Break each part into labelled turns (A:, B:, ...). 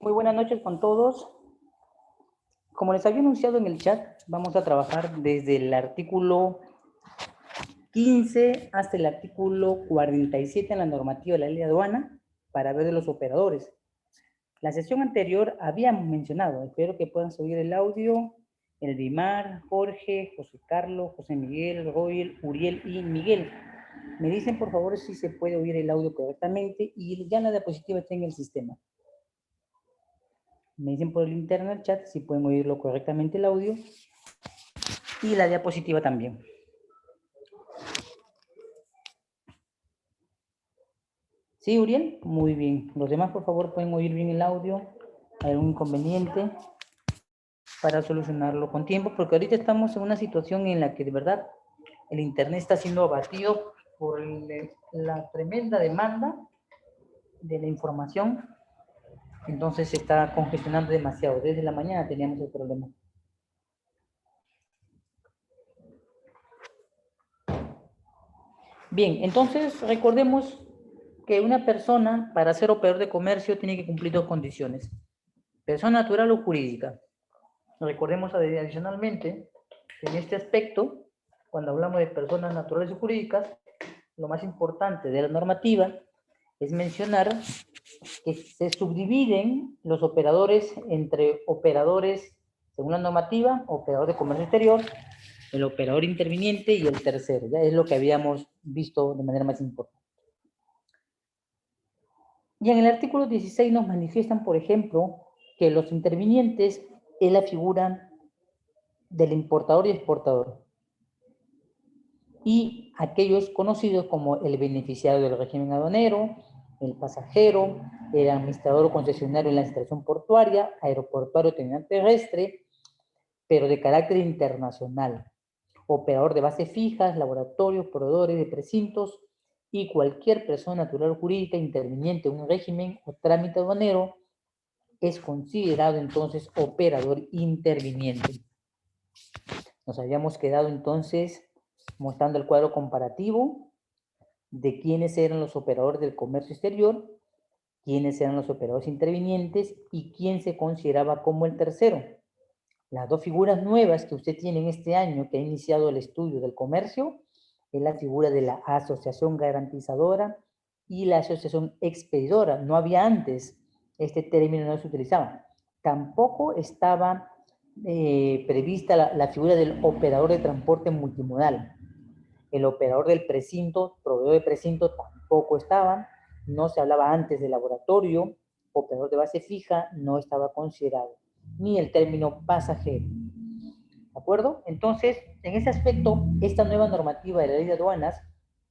A: Muy buenas noches con todos. Como les había anunciado en el chat, vamos a trabajar desde el artículo 15 hasta el artículo 47 en la normativa de la ley de aduana para ver de los operadores. La sesión anterior habíamos mencionado, espero que puedan subir el audio, el Dimar, Jorge, José Carlos, José Miguel, Royel, Uriel y Miguel. Me dicen por favor si se puede oír el audio correctamente y ya la diapositiva está en el sistema. Me dicen por el interno del chat si pueden oírlo correctamente el audio y la diapositiva también. ¿Sí, Uriel? Muy bien. Los demás, por favor, pueden oír bien el audio. ¿Hay algún inconveniente? Para solucionarlo con tiempo, porque ahorita estamos en una situación en la que de verdad el internet está siendo abatido por la tremenda demanda de la información. Entonces se está congestionando demasiado. Desde la mañana teníamos el problema. Bien, entonces recordemos que una persona para ser operador de comercio tiene que cumplir dos condiciones: persona natural o jurídica. Recordemos adicionalmente que en este aspecto, cuando hablamos de personas naturales y jurídicas, lo más importante de la normativa es mencionar que se subdividen los operadores entre operadores, según la normativa, operador de comercio exterior, el operador interviniente y el tercero. Ya es lo que habíamos visto de manera más importante. Y en el artículo 16 nos manifiestan, por ejemplo, que los intervinientes es la figura del importador y exportador, y aquellos conocidos como el beneficiario del régimen aduanero, el pasajero, el administrador o concesionario en la instalación portuaria, aeroportuario, terminal terrestre, pero de carácter internacional, operador de bases fijas, laboratorios, proveedores de precintos y cualquier persona natural o jurídica interviniente en un régimen o trámite aduanero es considerado entonces operador interviniente. Nos habíamos quedado entonces mostrando el cuadro comparativo de quiénes eran los operadores del comercio exterior, quiénes eran los operadores intervinientes y quién se consideraba como el tercero. Las dos figuras nuevas que usted tiene en este año que ha iniciado el estudio del comercio es la figura de la asociación garantizadora y la asociación expedidora. No había antes, este término no se utilizaba. Tampoco estaba prevista la figura del operador de transporte multimodal. El operador del precinto, proveedor de precinto, tampoco estaba. No se hablaba antes de laboratorio, operador de base fija no estaba considerado, ni el término pasajero. ¿De acuerdo? Entonces, en ese aspecto, esta nueva normativa de la ley de aduanas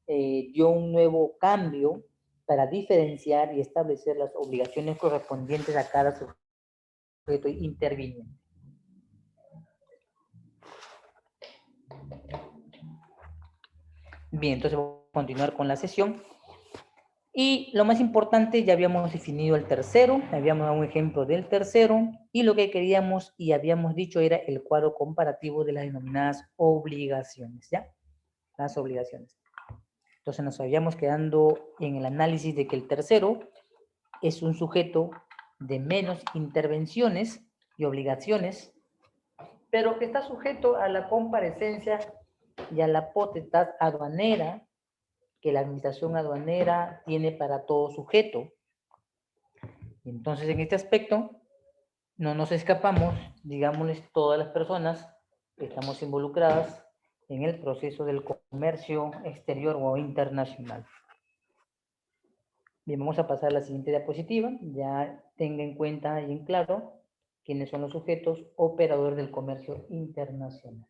A: dio un nuevo cambio para diferenciar y establecer las obligaciones correspondientes a cada sujeto interviniente. Bien, entonces voy a continuar con la sesión. Y lo más importante, ya habíamos definido el tercero, habíamos dado un ejemplo del tercero, y lo que queríamos y habíamos dicho era el cuadro comparativo de las denominadas obligaciones, ¿ya? Las obligaciones. Entonces nos habíamos quedando en el análisis de que el tercero es un sujeto de menos intervenciones y obligaciones, pero que está sujeto a la comparecencia y a la potestad aduanera que la administración aduanera tiene para todo sujeto. Entonces, en este aspecto, no nos escapamos, digámosles, todas las personas que estamos involucradas en el proceso del comercio exterior o internacional. Bien, vamos a pasar a la siguiente diapositiva. Ya tenga en cuenta y en claro quiénes son los sujetos operadores del comercio internacional.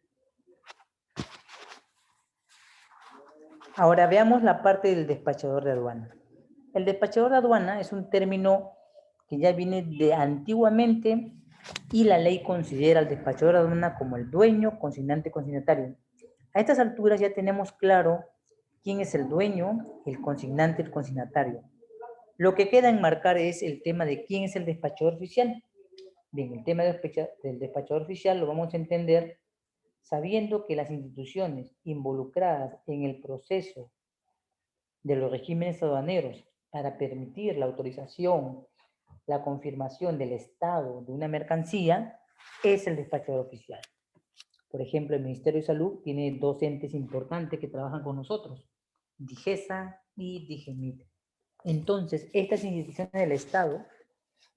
A: Ahora veamos la parte del despachador de aduana. El despachador de aduana es un término que ya viene de antiguamente y la ley considera al despachador de aduana como el dueño, consignante, consignatario. A estas alturas ya tenemos claro quién es el dueño, el consignante, el consignatario. Lo que queda enmarcar es el tema de quién es el despachador oficial. Bien, el tema del despachador oficial lo vamos a entender sabiendo que las instituciones involucradas en el proceso de los regímenes aduaneros para permitir la autorización, la confirmación del estado de una mercancía, es el despachador oficial. Por ejemplo, el Ministerio de Salud tiene dos entes importantes que trabajan con nosotros, DIGESA y DIGEMIT. Entonces, estas instituciones del Estado,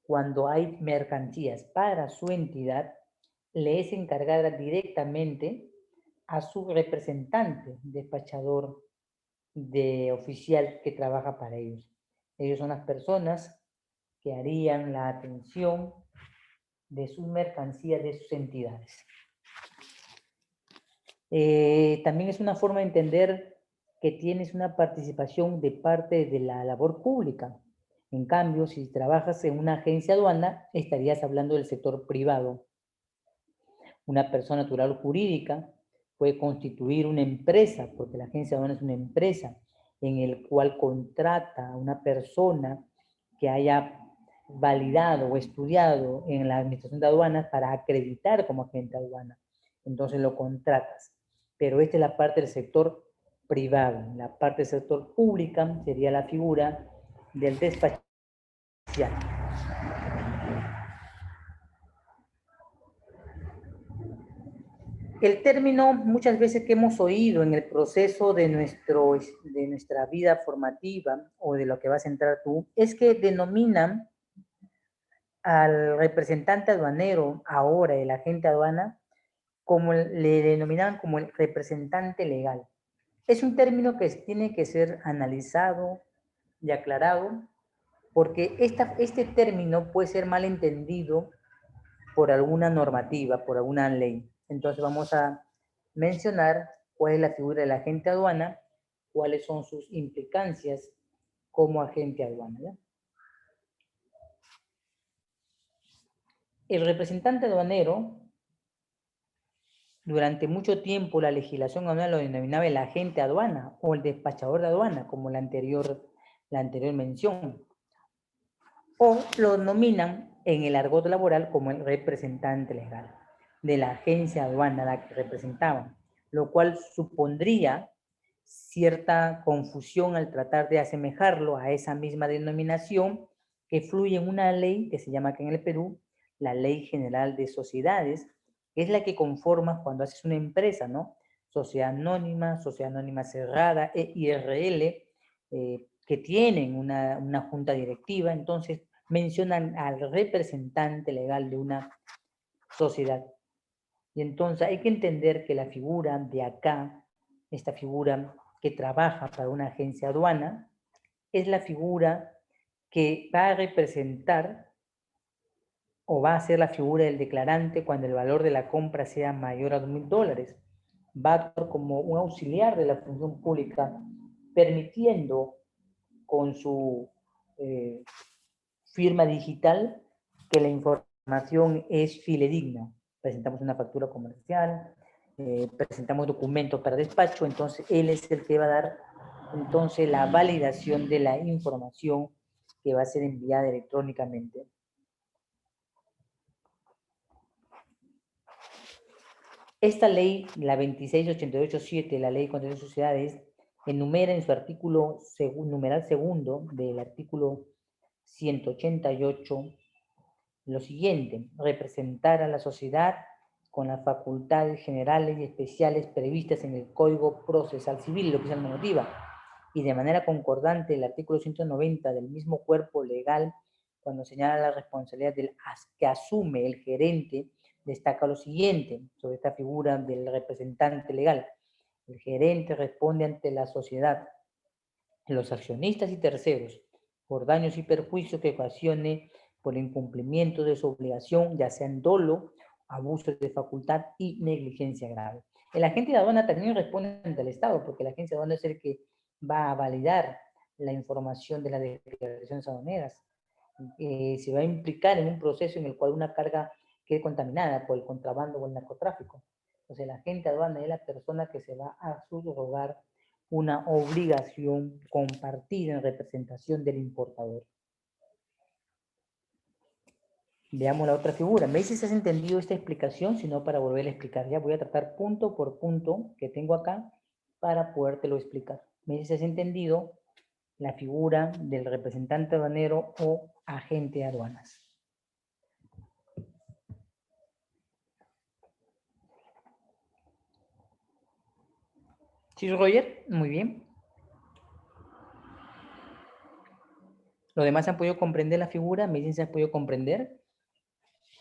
A: cuando hay mercancías para su entidad, le es encargada directamente a su representante despachador de oficial que trabaja para ellos. Ellos son las personas que harían la atención de sus mercancías de sus entidades. También es una forma de entender que tienes una participación de parte de la labor pública. En cambio, si trabajas en una agencia aduana, estarías hablando del sector privado. Una persona natural o jurídica puede constituir una empresa, porque la agencia aduana es una empresa, en el cual contrata a una persona que haya validado o estudiado en la administración de aduanas para acreditar como agente aduana. Entonces lo contratas. Pero esta es la parte del sector privado. La parte del sector pública sería la figura del despachador. El término muchas veces que hemos oído en el proceso de nuestra vida formativa o de lo que vas a entrar tú, es que denominan al representante aduanero, ahora el agente aduana, como le denominaban como el representante legal. Es un término que tiene que ser analizado y aclarado, porque este término puede ser mal entendido por alguna normativa, por alguna ley. Entonces vamos a mencionar cuál es la figura del agente aduana, cuáles son sus implicancias como agente aduana, ¿ya? El representante aduanero, durante mucho tiempo la legislación aduanera lo denominaba el agente aduana o el despachador de aduana, como la anterior mención, o lo denominan en el argot laboral como el representante legal de la agencia aduana a la que representaban, lo cual supondría cierta confusión al tratar de asemejarlo a esa misma denominación que fluye en una ley que se llama acá en el Perú la Ley General de Sociedades, que es la que conforma cuando haces una empresa, ¿no? Sociedad anónima cerrada, IRL, que tienen una junta directiva, entonces mencionan al representante legal de una sociedad. Y entonces hay que entender que la figura de acá, esta figura que trabaja para una agencia aduana, es la figura que va a representar o va a ser la figura del declarante cuando el valor de la compra sea mayor a $2.000. Va a actuar como un auxiliar de la función pública, permitiendo con su firma digital que la información es fidedigna. Presentamos una factura comercial, presentamos documentos para despacho, entonces él es el que va a dar entonces la validación de la información que va a ser enviada electrónicamente. Esta ley, la 26887, la Ley contra las Sociedades, enumera en su artículo numeral segundo del artículo 188 lo siguiente: representar a la sociedad con las facultades generales y especiales previstas en el Código Procesal Civil, lo que es la normativa, y de manera concordante el artículo 190 del mismo cuerpo legal, cuando señala la responsabilidad que asume el gerente, destaca lo siguiente sobre esta figura del representante legal. El gerente responde ante la sociedad, los accionistas y terceros, por daños y perjuicios que ocasione por incumplimiento de su obligación, ya sea en dolo, abuso de facultad y negligencia grave. El agente de aduana también responde ante el Estado, porque el agente de aduana es el que va a validar la información de las declaraciones aduaneras. Se va a implicar en un proceso en el cual una carga quede contaminada por el contrabando o el narcotráfico. Entonces, el agente de aduana es la persona que se va a subrogar una obligación compartida en representación del importador. Veamos la otra figura. Me dice si has entendido esta explicación, si no, para volver a explicar. Ya voy a tratar punto por punto que tengo acá para podértelo explicar. Me dice si has entendido la figura del representante aduanero o agente de aduanas. ¿Sí, Roger? Muy bien. ¿Los demás han podido comprender la figura? Me dicen si han podido comprender.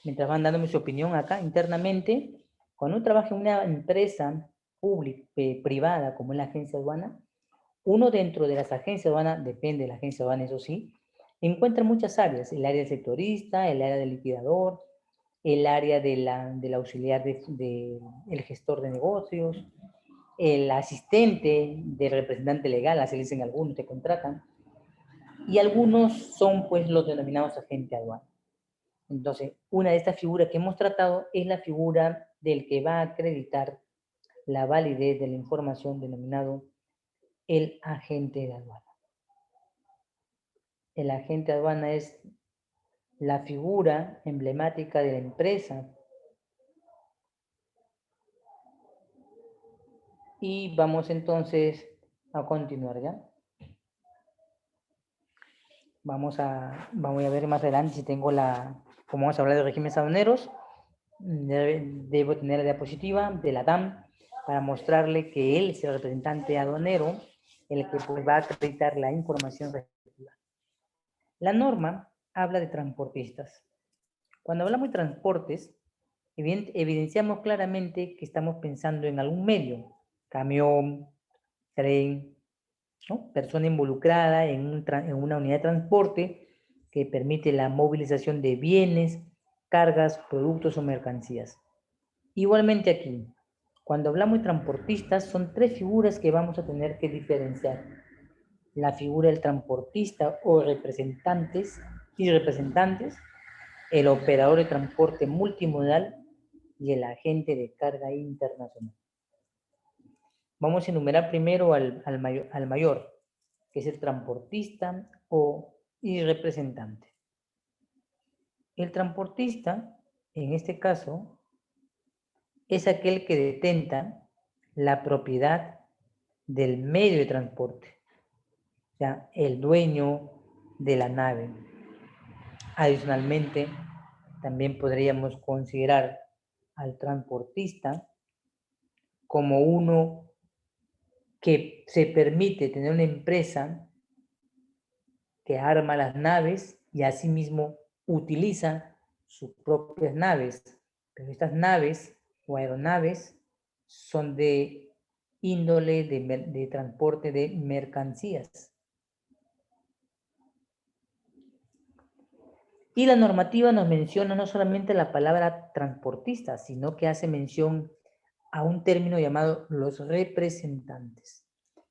A: Mientras van dándome su opinión acá internamente, cuando uno trabaja en una empresa pública, privada, como es la agencia aduana, uno dentro de las agencias aduana, depende de la agencia aduana, eso sí, encuentra muchas áreas: el área del sectorista, el área del liquidador, el área del auxiliar el gestor de negocios, el asistente del representante legal, así le dicen algunos, te contratan, y algunos son pues los denominados agentes aduana. Entonces, una de estas figuras que hemos tratado es la figura del que va a acreditar la validez de la información, denominado el agente de aduana. El agente de aduana es la figura emblemática de la empresa. Y vamos entonces a continuar, ¿ya? Vamos a ver más adelante si tengo como vamos a hablar de regímenes aduaneros, debo tener la diapositiva de la DAM para mostrarle que él es el representante aduanero, el que pues va a acreditar la información respectiva. La norma habla de transportistas. Cuando hablamos de transportes, evidenciamos claramente que estamos pensando en algún medio: camión, tren, ¿no? Persona involucrada en una unidad de transporte que permite la movilización de bienes, cargas, productos o mercancías. Igualmente aquí, cuando hablamos de transportistas, son tres figuras que vamos a tener que diferenciar. la figura del transportista o representantes y representantes, el operador de transporte multimodal y el agente de carga internacional. Vamos a enumerar primero al mayor, que es el transportista y representante. El transportista, en este caso, es aquel que detenta la propiedad del medio de transporte, o sea, el dueño de la nave. Adicionalmente, también podríamos considerar al transportista como uno que se permite tener una empresa que arma las naves y asimismo utiliza sus propias naves. Pero estas naves o aeronaves son de índole de transporte de mercancías. Y la normativa nos menciona no solamente la palabra transportista, sino que hace mención a un término llamado los representantes.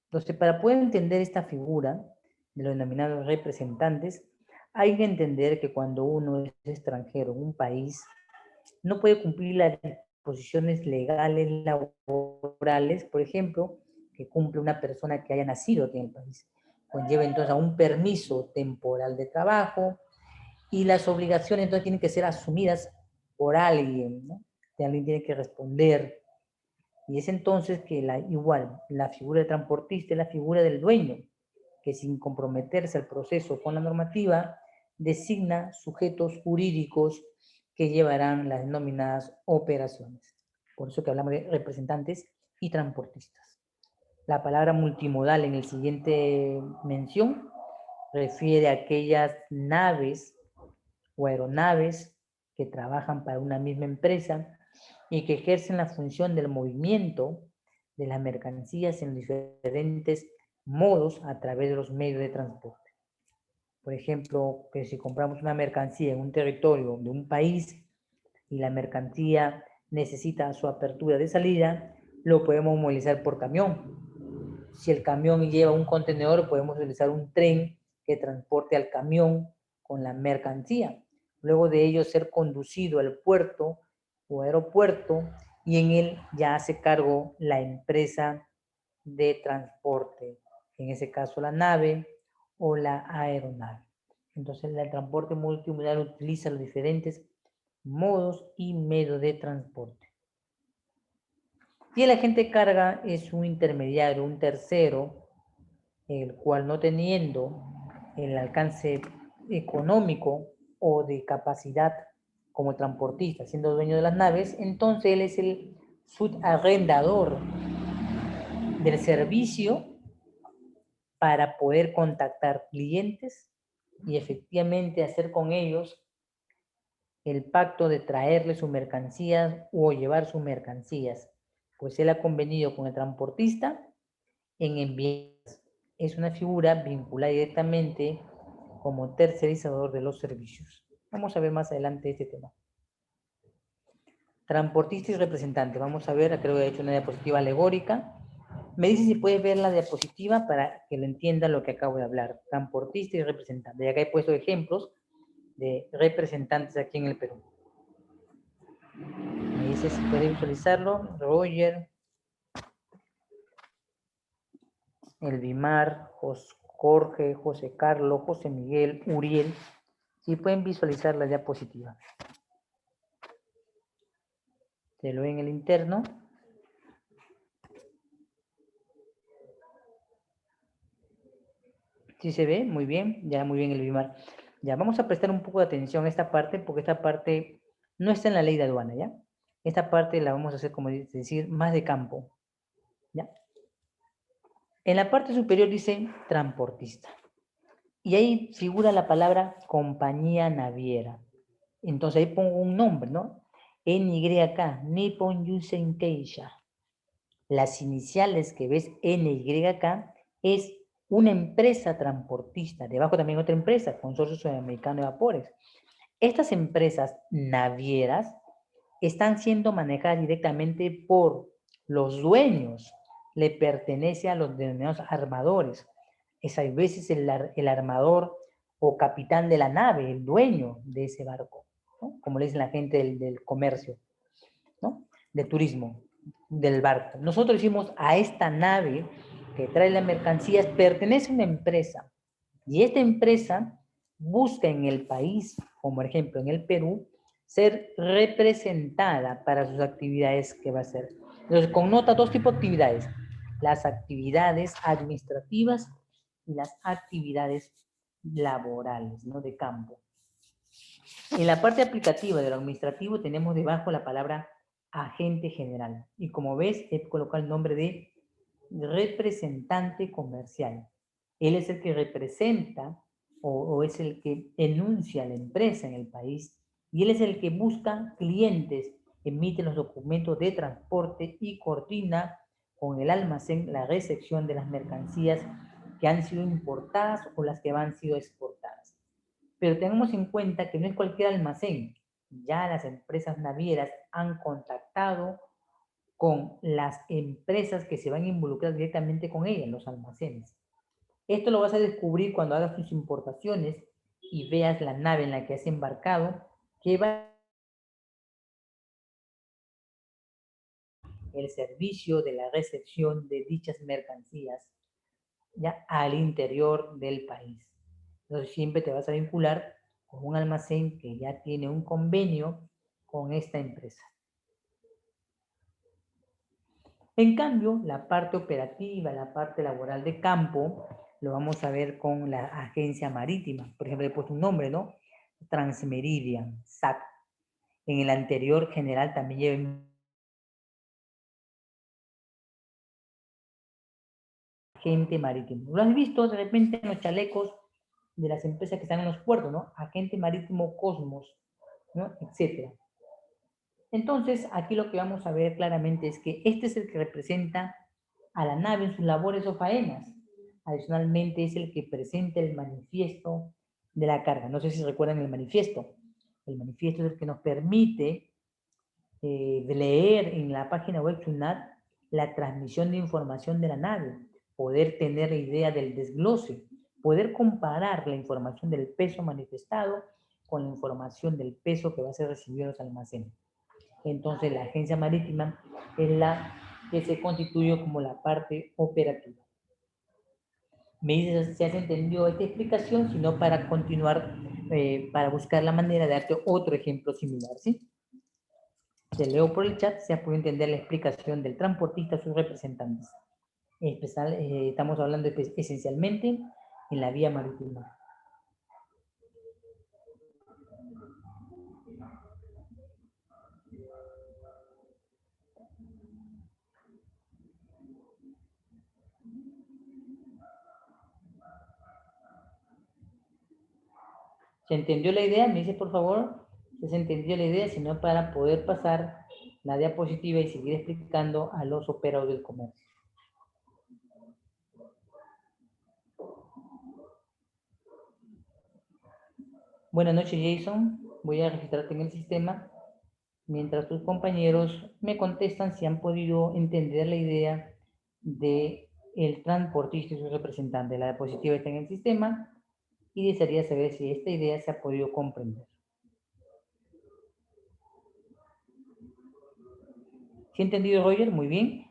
A: Entonces, para poder entender esta figura de los denominados representantes, hay que entender que cuando uno es extranjero en un país, no puede cumplir las disposiciones legales laborales, por ejemplo, que cumple una persona que haya nacido aquí en el país. Conlleva entonces a un permiso temporal de trabajo, y las obligaciones entonces tienen que ser asumidas por alguien, ¿no? Alguien tiene que responder. Y es entonces que la figura del transportista es la figura del dueño, que sin comprometerse al proceso con la normativa, designa sujetos jurídicos que llevarán las denominadas operaciones. Por eso que hablamos de representantes y transportistas. La palabra multimodal en el siguiente mención refiere a aquellas naves o aeronaves que trabajan para una misma empresa y que ejercen la función del movimiento de las mercancías en diferentes modos a través de los medios de transporte. Por ejemplo, que si compramos una mercancía en un territorio de un país y la mercancía necesita su apertura de salida, lo podemos movilizar por camión. Si el camión lleva un contenedor, podemos utilizar un tren que transporte al camión con la mercancía. Luego de ello ser conducido al puerto o aeropuerto y en él ya hace cargo la empresa de transporte, en ese caso la nave o la aeronave. Entonces el transporte multimodal utiliza los diferentes modos y medios de transporte. Y el agente de carga es un intermediario, un tercero, el cual no teniendo el alcance económico o de capacidad como transportista, siendo dueño de las naves, entonces él es el subarrendador del servicio para poder contactar clientes y efectivamente hacer con ellos el pacto de traerle sus mercancías o llevar sus mercancías, pues él ha convenido con el transportista en enviar. Es una figura vinculada directamente como tercerizador de los servicios. Vamos a ver más adelante este tema. Transportista y representante. Vamos a ver, creo que he hecho una diapositiva alegórica. Me dice si puedes ver la diapositiva para que lo entienda lo que acabo de hablar. Transportista y representante. Y acá he puesto ejemplos de representantes aquí en el Perú. Me dice si puede visualizarlo. Roger, Elvimar, Jorge, José Carlos, José Miguel, Uriel. Si pueden visualizar la diapositiva. Se lo ven en el interno. ¿Sí se ve? Muy bien. Ya, muy bien, Elvimar. Ya, vamos a prestar un poco de atención a esta parte, porque esta parte no está en la ley de aduana, ¿ya? Esta parte la vamos a hacer, como decir, más de campo, ¿ya? En la parte superior dice transportista. Y ahí figura la palabra compañía naviera. Entonces ahí pongo un nombre, ¿no? NYK, Nippon Yusen Keisha. Las iniciales que ves NYK es una empresa transportista. Debajo también otra empresa, Consorcio Sudamericano de Vapores. Estas empresas navieras están siendo manejadas directamente por los dueños. Le pertenece a los denominados armadores. es a veces el armador o capitán de la nave, el dueño de ese barco, ¿no? Como le dicen la gente del comercio, ¿no? Del turismo, del barco. Nosotros decimos a esta nave que trae las mercancías pertenece a una empresa y esta empresa busca en el país, como por ejemplo en el Perú, ser representada para sus actividades que va a hacer. Entonces, connota dos tipos de actividades: las actividades administrativas y las actividades laborales, ¿no? De campo. En la parte aplicativa de lo administrativo tenemos debajo la palabra agente general. Y como ves, he colocado el nombre de representante comercial. Él es el que representa o es el que enuncia a la empresa en el país y él es el que busca clientes, emite los documentos de transporte y coordina con el almacén la recepción de las mercancías que han sido importadas o las que han sido exportadas. Pero tengamos en cuenta que no es cualquier almacén. Ya las empresas navieras han contactado con las empresas que se van a involucrar directamente con ellas, los almacenes. Esto lo vas a descubrir cuando hagas tus importaciones y veas la nave en la que has embarcado, que va el servicio de la recepción de dichas mercancías ya al interior del país. Entonces siempre te vas a vincular con un almacén que ya tiene un convenio con esta empresa. En cambio, la parte operativa, la parte laboral de campo, lo vamos a ver con la agencia marítima. Por ejemplo, he puesto un nombre, ¿no? Transmeridian, SAC. En el anterior general también lleva agente marítimo. Lo has visto de repente en los chalecos de las empresas que están en los puertos, ¿no? Agente marítimo Cosmos, ¿no? Etcétera. Entonces, aquí lo que vamos a ver claramente es que este es el que representa a la nave en sus labores o faenas. Adicionalmente, es el que presenta el manifiesto de la carga. No sé si recuerdan el manifiesto. El manifiesto es el que nos permite leer en la página web SUNAT la transmisión de información de la nave, poder tener la idea del desglose, poder comparar la información del peso manifestado con la información del peso que va a ser recibido en los almacenes. Entonces, la agencia marítima es la que se constituye como la parte operativa. Me dices si has entendido esta explicación, sino para continuar, para buscar la manera de darte otro ejemplo similar, ¿sí? Te leo por el chat, se ha podido entender la explicación del transportista a sus representantes. Estamos hablando esencialmente en la vía marítima. ¿Se entendió la idea? Me dice, por favor, si se entendió la idea, sino para poder pasar la diapositiva y seguir explicando a los operadores del comercio. Buenas noches, Jason. Voy a registrarte en el sistema mientras tus compañeros me contestan si han podido entender la idea de el transportista y su representante. La diapositiva está en el sistema y desearía saber si esta idea se ha podido comprender. ¿Sí ha entendido, Roger? Muy bien.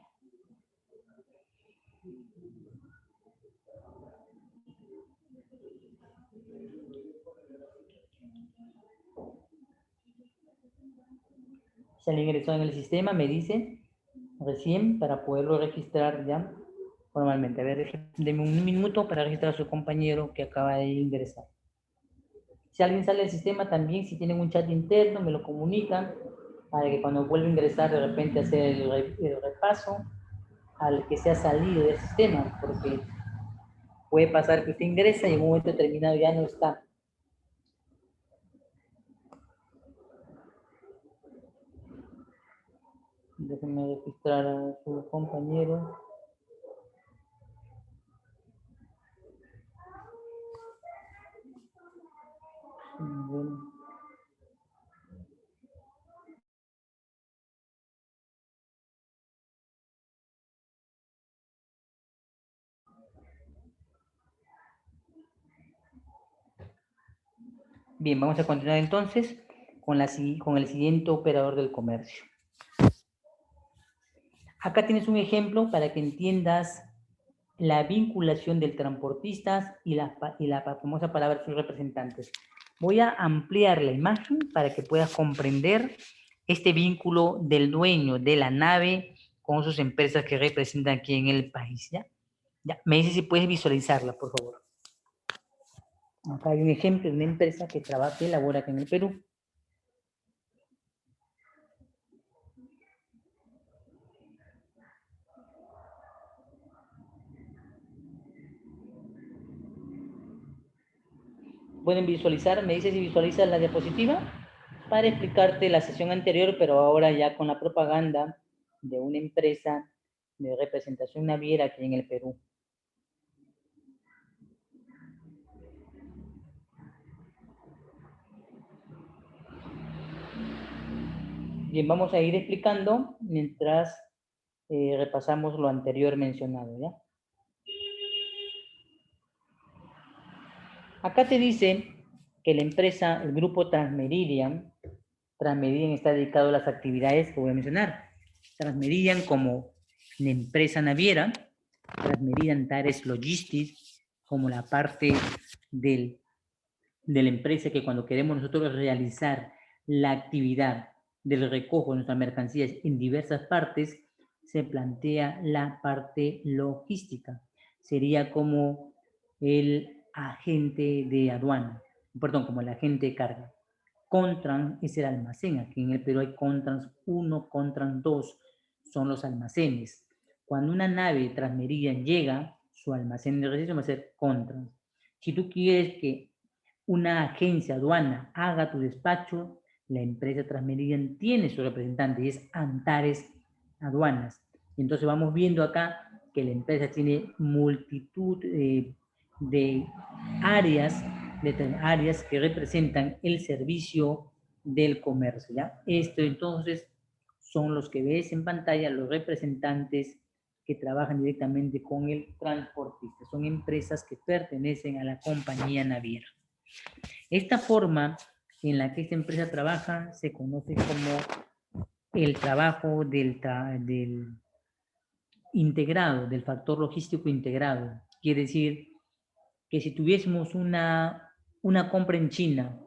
A: Se han ingresado en el sistema, me dice recién para poderlo registrar ya formalmente. A ver, denme un minuto para registrar a su compañero que acaba de ingresar. Si alguien sale del sistema también, si tienen un chat interno, me lo comunican para que cuando vuelva a ingresar de repente hacer el repaso al que se ha salido del sistema, porque puede pasar que usted ingresa y en un momento determinado ya no está. Déjenme registrar a su compañero. Bueno. Bien, vamos a continuar entonces con el siguiente operador del comercio. Acá tienes un ejemplo para que entiendas la vinculación del transportista y la famosa palabra sus representantes. Voy a ampliar la imagen para que puedas comprender este vínculo del dueño de la nave con sus empresas que representan aquí en el país. ¿Ya? Ya. Me dices si puedes visualizarla, por favor. Acá hay un ejemplo de una empresa que trabaja y labora acá en el Perú. Pueden visualizar, me dices si visualizas la diapositiva para explicarte la sesión anterior, pero ahora ya con la propaganda de una empresa de representación naviera aquí en el Perú. Bien, vamos a ir explicando mientras repasamos lo anterior mencionado, ¿ya? Acá te dice que la empresa, el grupo Transmeridian está dedicado a las actividades que voy a mencionar. Transmeridian como la empresa naviera, Transmeridian Antares Logistics como la parte de la empresa que cuando queremos nosotros realizar la actividad del recojo de nuestras mercancías en diversas partes, se plantea la parte logística. Sería como el agente de aduana, perdón, como el agente de carga. Contrans es el almacén. Aquí en el Perú hay Contrans 1, Contrans 2, son los almacenes. Cuando una nave Transmeridian llega, su almacén de registro va a ser Contrans. Si tú quieres que una agencia aduana haga tu despacho, la empresa Transmeridian tiene su representante y es Antares Aduanas. Entonces vamos viendo acá que la empresa tiene multitud de áreas que representan el servicio del comercio, ¿ya? Esto entonces son los que ves en pantalla, los representantes que trabajan directamente con el transportista. Son empresas que pertenecen a la compañía naviera. Esta forma en la que esta empresa trabaja se conoce como el trabajo del integrado, del factor logístico integrado. Quiere decir que si tuviésemos una compra en China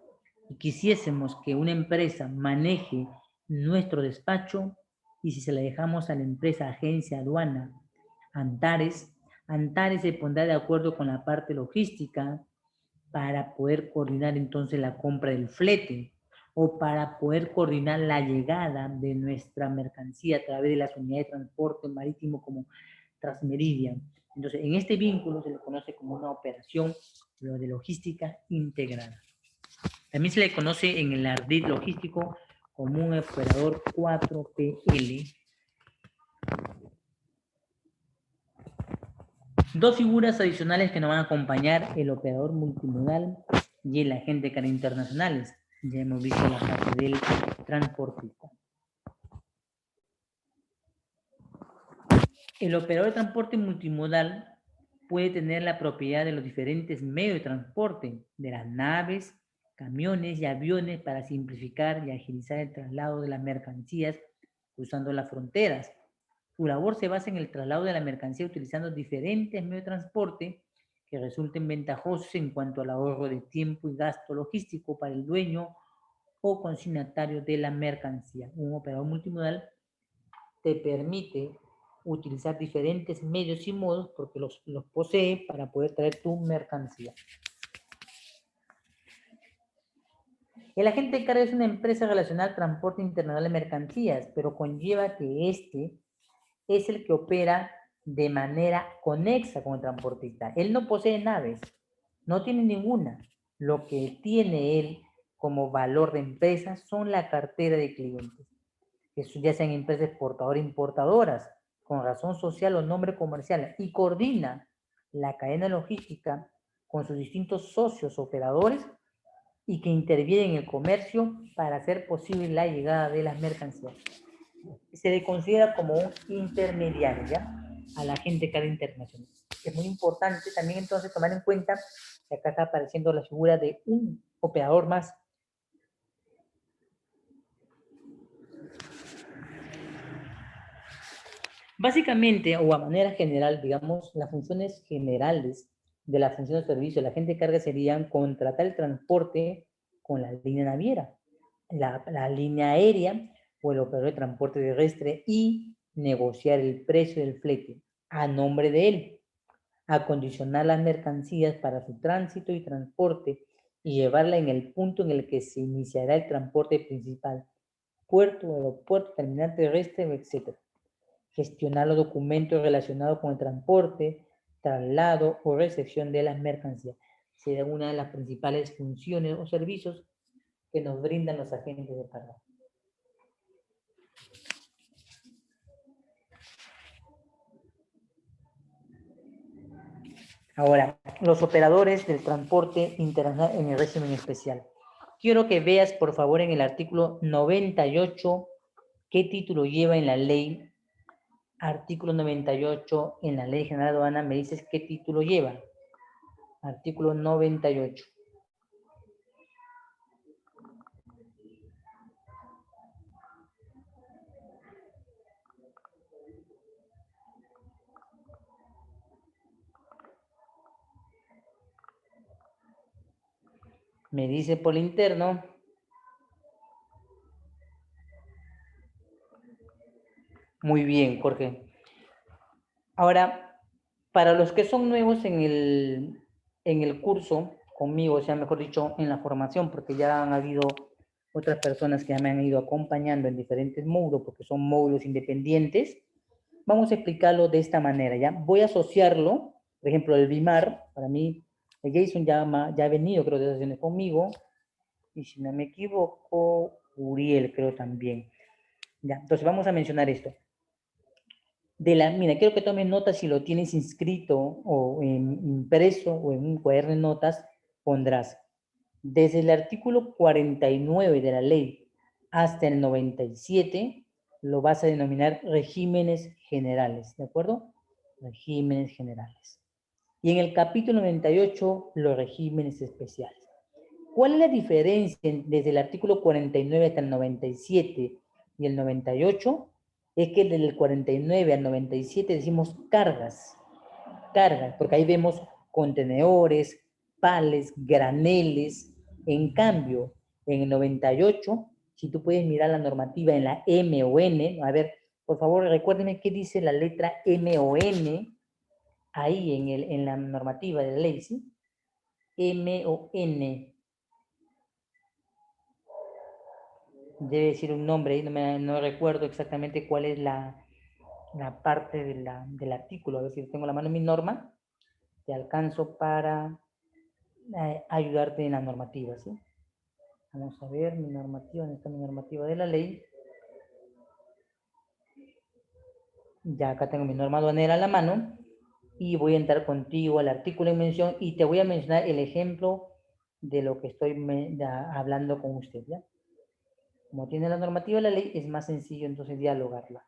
A: y quisiésemos que una empresa maneje nuestro despacho, y si se la dejamos a la empresa agencia aduana Antares se pondrá de acuerdo con la parte logística para poder coordinar entonces la compra del flete o para poder coordinar la llegada de nuestra mercancía a través de las unidades de transporte marítimo como Transmeridian. Entonces, en este vínculo se le conoce como una operación de logística integrada. También se le conoce en el ardid logístico como un operador 4PL. Dos figuras adicionales que nos van a acompañar, el operador multimodal y el agente de carga internacionales. Ya hemos visto la parte del transportista. El operador de transporte multimodal puede tener la propiedad de los diferentes medios de transporte, de las naves, camiones y aviones para simplificar y agilizar el traslado de las mercancías cruzando las fronteras. Su labor se basa en el traslado de la mercancía utilizando diferentes medios de transporte que resulten ventajosos en cuanto al ahorro de tiempo y gasto logístico para el dueño o consignatario de la mercancía. Un operador multimodal te permite utilizar diferentes medios y modos porque los posee para poder traer tu mercancía. El agente de carga es una empresa relacionada al transporte internacional de mercancías, pero conlleva que este es el que opera de manera conexa con el transportista. Él no posee naves, no tiene ninguna. Lo que tiene él como valor de empresa son la cartera de clientes, que ya sean empresas exportadoras e importadoras, con razón social o nombre comercial, y coordina la cadena logística con sus distintos socios operadores y que intervienen en el comercio para hacer posible la llegada de las mercancías. Se le considera como un intermediario, ¿ya? A la agente de carga internacional. Es muy importante también entonces tomar en cuenta que acá está apareciendo la figura de un operador más. Básicamente, o a manera general, digamos, las funciones generales de la función de servicio de la agente de carga serían contratar el transporte con la línea naviera, la línea aérea o el operador de transporte terrestre y negociar el precio del flete a nombre de él, acondicionar las mercancías para su tránsito y transporte y llevarla en el punto en el que se iniciará el transporte principal, puerto, aeropuerto, terminal terrestre, etc. Gestionar los documentos relacionados con el transporte, traslado o recepción de las mercancías. Será una de las principales funciones o servicios que nos brindan los agentes de carga. Ahora, los operadores del transporte internacional en el régimen especial. Quiero que veas, por favor, en el artículo 98, qué título lleva en la ley. Artículo 98 en la Ley General de Aduana, me dices qué título lleva. Artículo 98. Me dice por el interno. Muy bien, Jorge. Ahora, para los que son nuevos en el curso, conmigo, o sea, mejor dicho, en la formación, porque ya han habido otras personas que ya me han ido acompañando en diferentes módulos, porque son módulos independientes, vamos a explicarlo de esta manera, ¿ya? Voy a asociarlo, por ejemplo, el BIMAR, para mí, el Jason ya ha venido, creo, de sesiones conmigo, y si no me equivoco, Uriel, creo también. Ya, entonces vamos a mencionar esto. Mira, quiero que tomen nota si lo tienes inscrito o impreso o en un cuaderno de notas, pondrás desde el artículo 49 de la ley hasta el 97, lo vas a denominar regímenes generales, ¿de acuerdo? Regímenes generales. Y en el capítulo 98, los regímenes especiales. ¿Cuál es la diferencia desde el artículo 49 hasta el 97 y el 98? Es que desde el 49 al 97 decimos cargas, porque ahí vemos contenedores, pales, graneles. En cambio, en el 98, si tú puedes mirar la normativa en la M o N, a ver, por favor, recuérdenme qué dice la letra M o N ahí en la normativa de la ley, ¿sí? M o N. Debe decir un nombre, no recuerdo exactamente cuál es la parte del artículo. A ver si tengo la mano en mi norma, te alcanzo para ayudarte en la normativa, ¿sí? Vamos a ver mi normativa, ¿dónde está mi normativa de la ley? Ya acá tengo mi norma aduanera a la mano y voy a entrar contigo al artículo en mención y te voy a mencionar el ejemplo de lo que estoy hablando con usted, ¿ya? Como tiene la normativa de la ley, es más sencillo entonces dialogarla.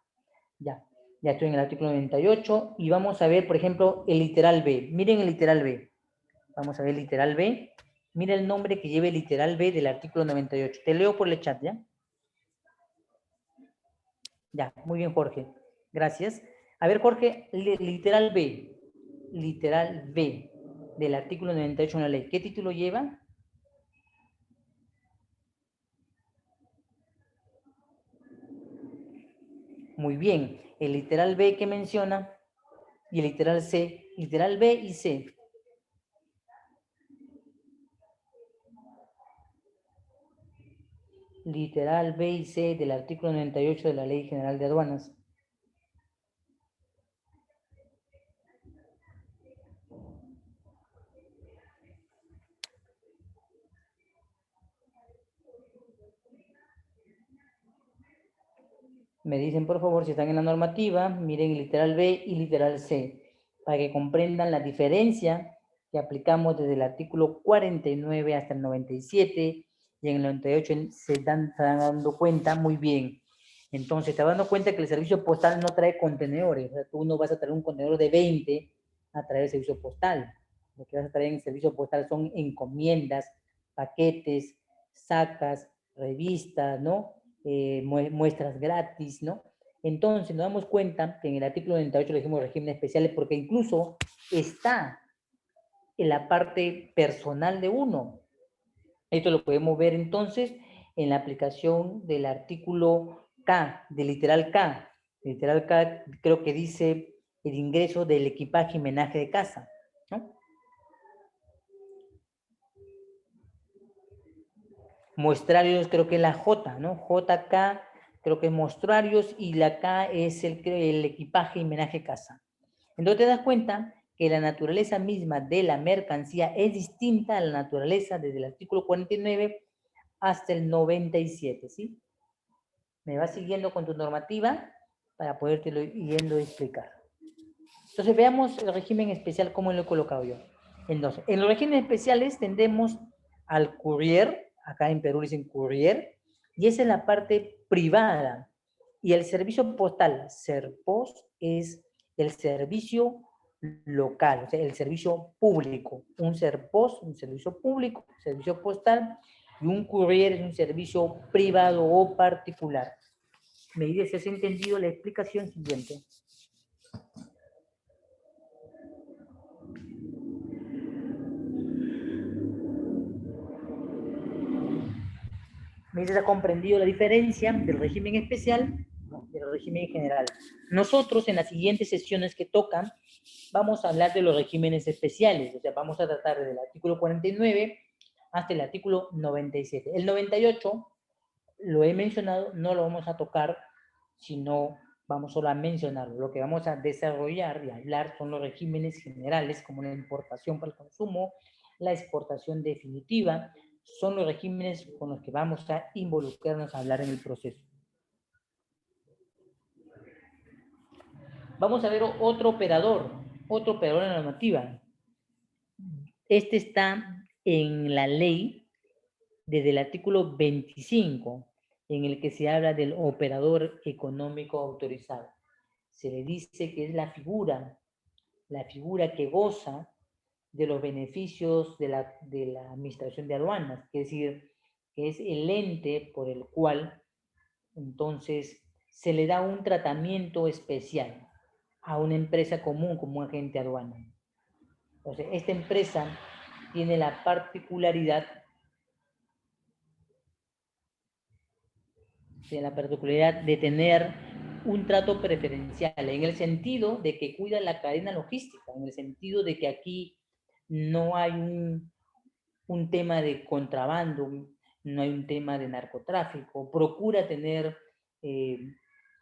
A: Ya estoy en el artículo 98 y vamos a ver, por ejemplo, el literal B. Miren el literal B. Vamos a ver el literal B. Mira el nombre que lleva el literal B del artículo 98. Te leo por el chat, ¿ya? Ya, muy bien, Jorge. Gracias. A ver, Jorge, literal B. Literal B del artículo 98 de la ley. ¿Qué título lleva? Muy bien. El literal B que menciona y el literal C. Literal B y C. Literal B y C del artículo 98 de la Ley General de Aduanas. Me dicen, por favor, si están en la normativa, miren el literal B y literal C, para que comprendan la diferencia que aplicamos desde el artículo 49 hasta el 97, y en el 98 se están dando cuenta muy bien. Entonces, te vas dando cuenta que el servicio postal no trae contenedores. O sea, tú no vas a traer un contenedor de 20 a traer el servicio postal. Lo que vas a traer en el servicio postal son encomiendas, paquetes, sacas, revistas, ¿no? Muestras gratis, ¿no? Entonces nos damos cuenta que en el artículo 98 le dijimos regímenes especiales porque incluso está en la parte personal de uno. Esto lo podemos ver entonces en la aplicación del artículo K, del literal K. El literal K creo que dice el ingreso del equipaje y menaje de casa, ¿no? Muestrarios creo que es la J, ¿no? JK creo que es mostruarios y la K es el equipaje y menaje de casa. Entonces te das cuenta que la naturaleza misma de la mercancía es distinta a la naturaleza desde el artículo 49 hasta el 97, ¿sí? Me vas siguiendo con tu normativa para podértelo yendo a explicar. Entonces veamos el régimen especial como lo he colocado yo. Entonces, en los regímenes especiales tendemos al courier, acá en Perú dicen courier, y esa es la parte privada. Y el servicio postal, SERPOS, es el servicio local, o sea, el servicio público. Un SERPOS, un servicio público, servicio postal, y un courier es un servicio privado o particular. Me dice si has entendido la explicación siguiente. Me dice si ha comprendido la diferencia del régimen especial del régimen general. Nosotros en las siguientes sesiones que tocan vamos a hablar de los regímenes especiales, o sea, vamos a tratar desde el artículo 49 hasta el artículo 97. El 98 lo he mencionado, no lo vamos a tocar, sino vamos solo a mencionarlo. Lo que vamos a desarrollar y hablar son los regímenes generales, como la importación para el consumo, la exportación definitiva, son los regímenes con los que vamos a involucrarnos a hablar en el proceso. Vamos a ver otro operador en la normativa. Este está en la ley desde el artículo 25, en el que se habla del operador económico autorizado. Se le dice que es la figura que goza de los beneficios de la administración de aduanas, que es decir, que es el ente por el cual entonces se le da un tratamiento especial a una empresa común como un agente aduana. Entonces, esta empresa tiene la particularidad de tener un trato preferencial, en el sentido de que cuida la cadena logística, en el sentido de que aquí no hay un tema de contrabando, no hay un tema de narcotráfico, procura tener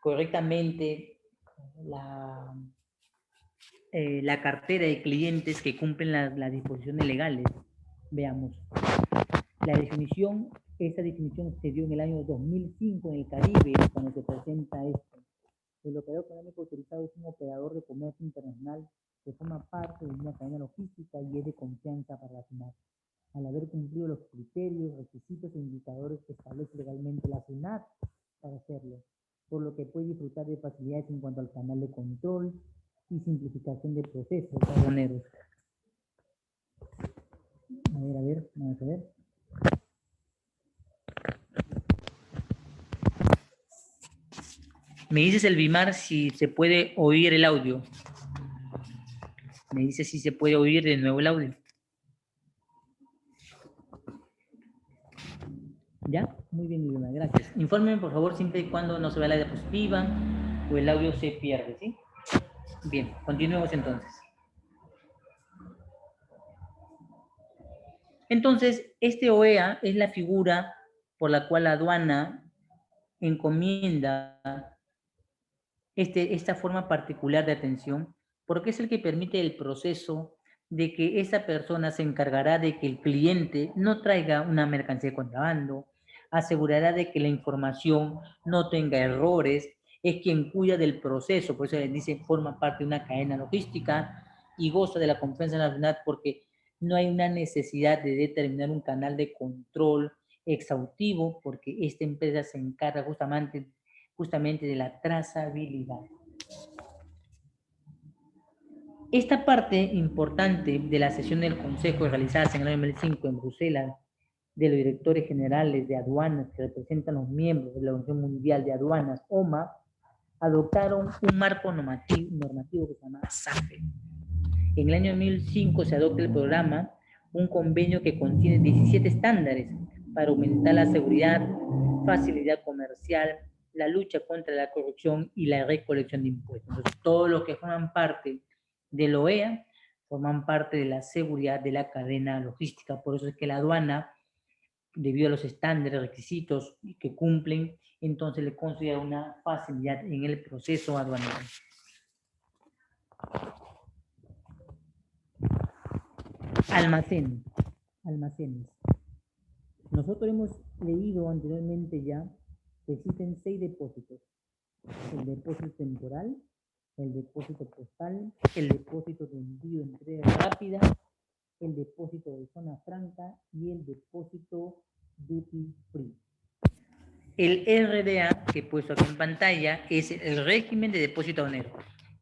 A: correctamente la cartera de clientes que cumplen las disposiciones legales. Veamos. Esta definición se dio en el año 2005 en el Caribe, cuando se presenta esto. El operador económico autorizado es un operador de comercio internacional que forma parte de una cadena logística y es de confianza para la SUNAT, al haber cumplido los criterios, requisitos e indicadores que establece legalmente la SUNAT para hacerlo, por lo que puede disfrutar de facilidades en cuanto al canal de control y simplificación de procesos aduaneros. A ver, vamos a ver. Me dices, Elvimar, si se puede oír el audio. Me dice si se puede oír de nuevo el audio. ¿Ya? Muy bien, Elvimar, gracias. Infórmenme, por favor, siempre y cuando no se vea la diapositiva o el audio se pierde, ¿sí? Bien, continuemos entonces. Entonces, este OEA es la figura por la cual la aduana encomienda esta forma particular de atención, porque es el que permite el proceso de que esa persona se encargará de que el cliente no traiga una mercancía de contrabando, asegurará de que la información no tenga errores, es quien cuida del proceso, por eso les dice forma parte de una cadena logística y goza de la confianza nacional porque no hay una necesidad de determinar un canal de control exhaustivo porque esta empresa se encarga justamente de la trazabilidad. Esta parte importante de la sesión del Consejo realizada en el año 2005 en Bruselas de los directores generales de aduanas que representan los miembros de la Organización Mundial de Aduanas, OMA, adoptaron un marco normativo que se llama SAFE. En el año 2005 se adopta el programa, un convenio que contiene 17 estándares para aumentar la seguridad, facilidad comercial, la lucha contra la corrupción y la recolección de impuestos. Entonces, todos los que forman parte de la OEA forman parte de la seguridad de la cadena logística. Por eso es que la aduana, debido a los estándares, requisitos que cumplen, entonces le considera una facilidad en el proceso aduanero. Almacenes. Nosotros hemos leído anteriormente ya que existen 6 depósitos. El depósito temporal, el depósito postal, el depósito de envío de entrega rápida, el depósito de zona franca y el depósito duty free. El RDA, que he puesto aquí en pantalla, es el régimen de depósito aduanero.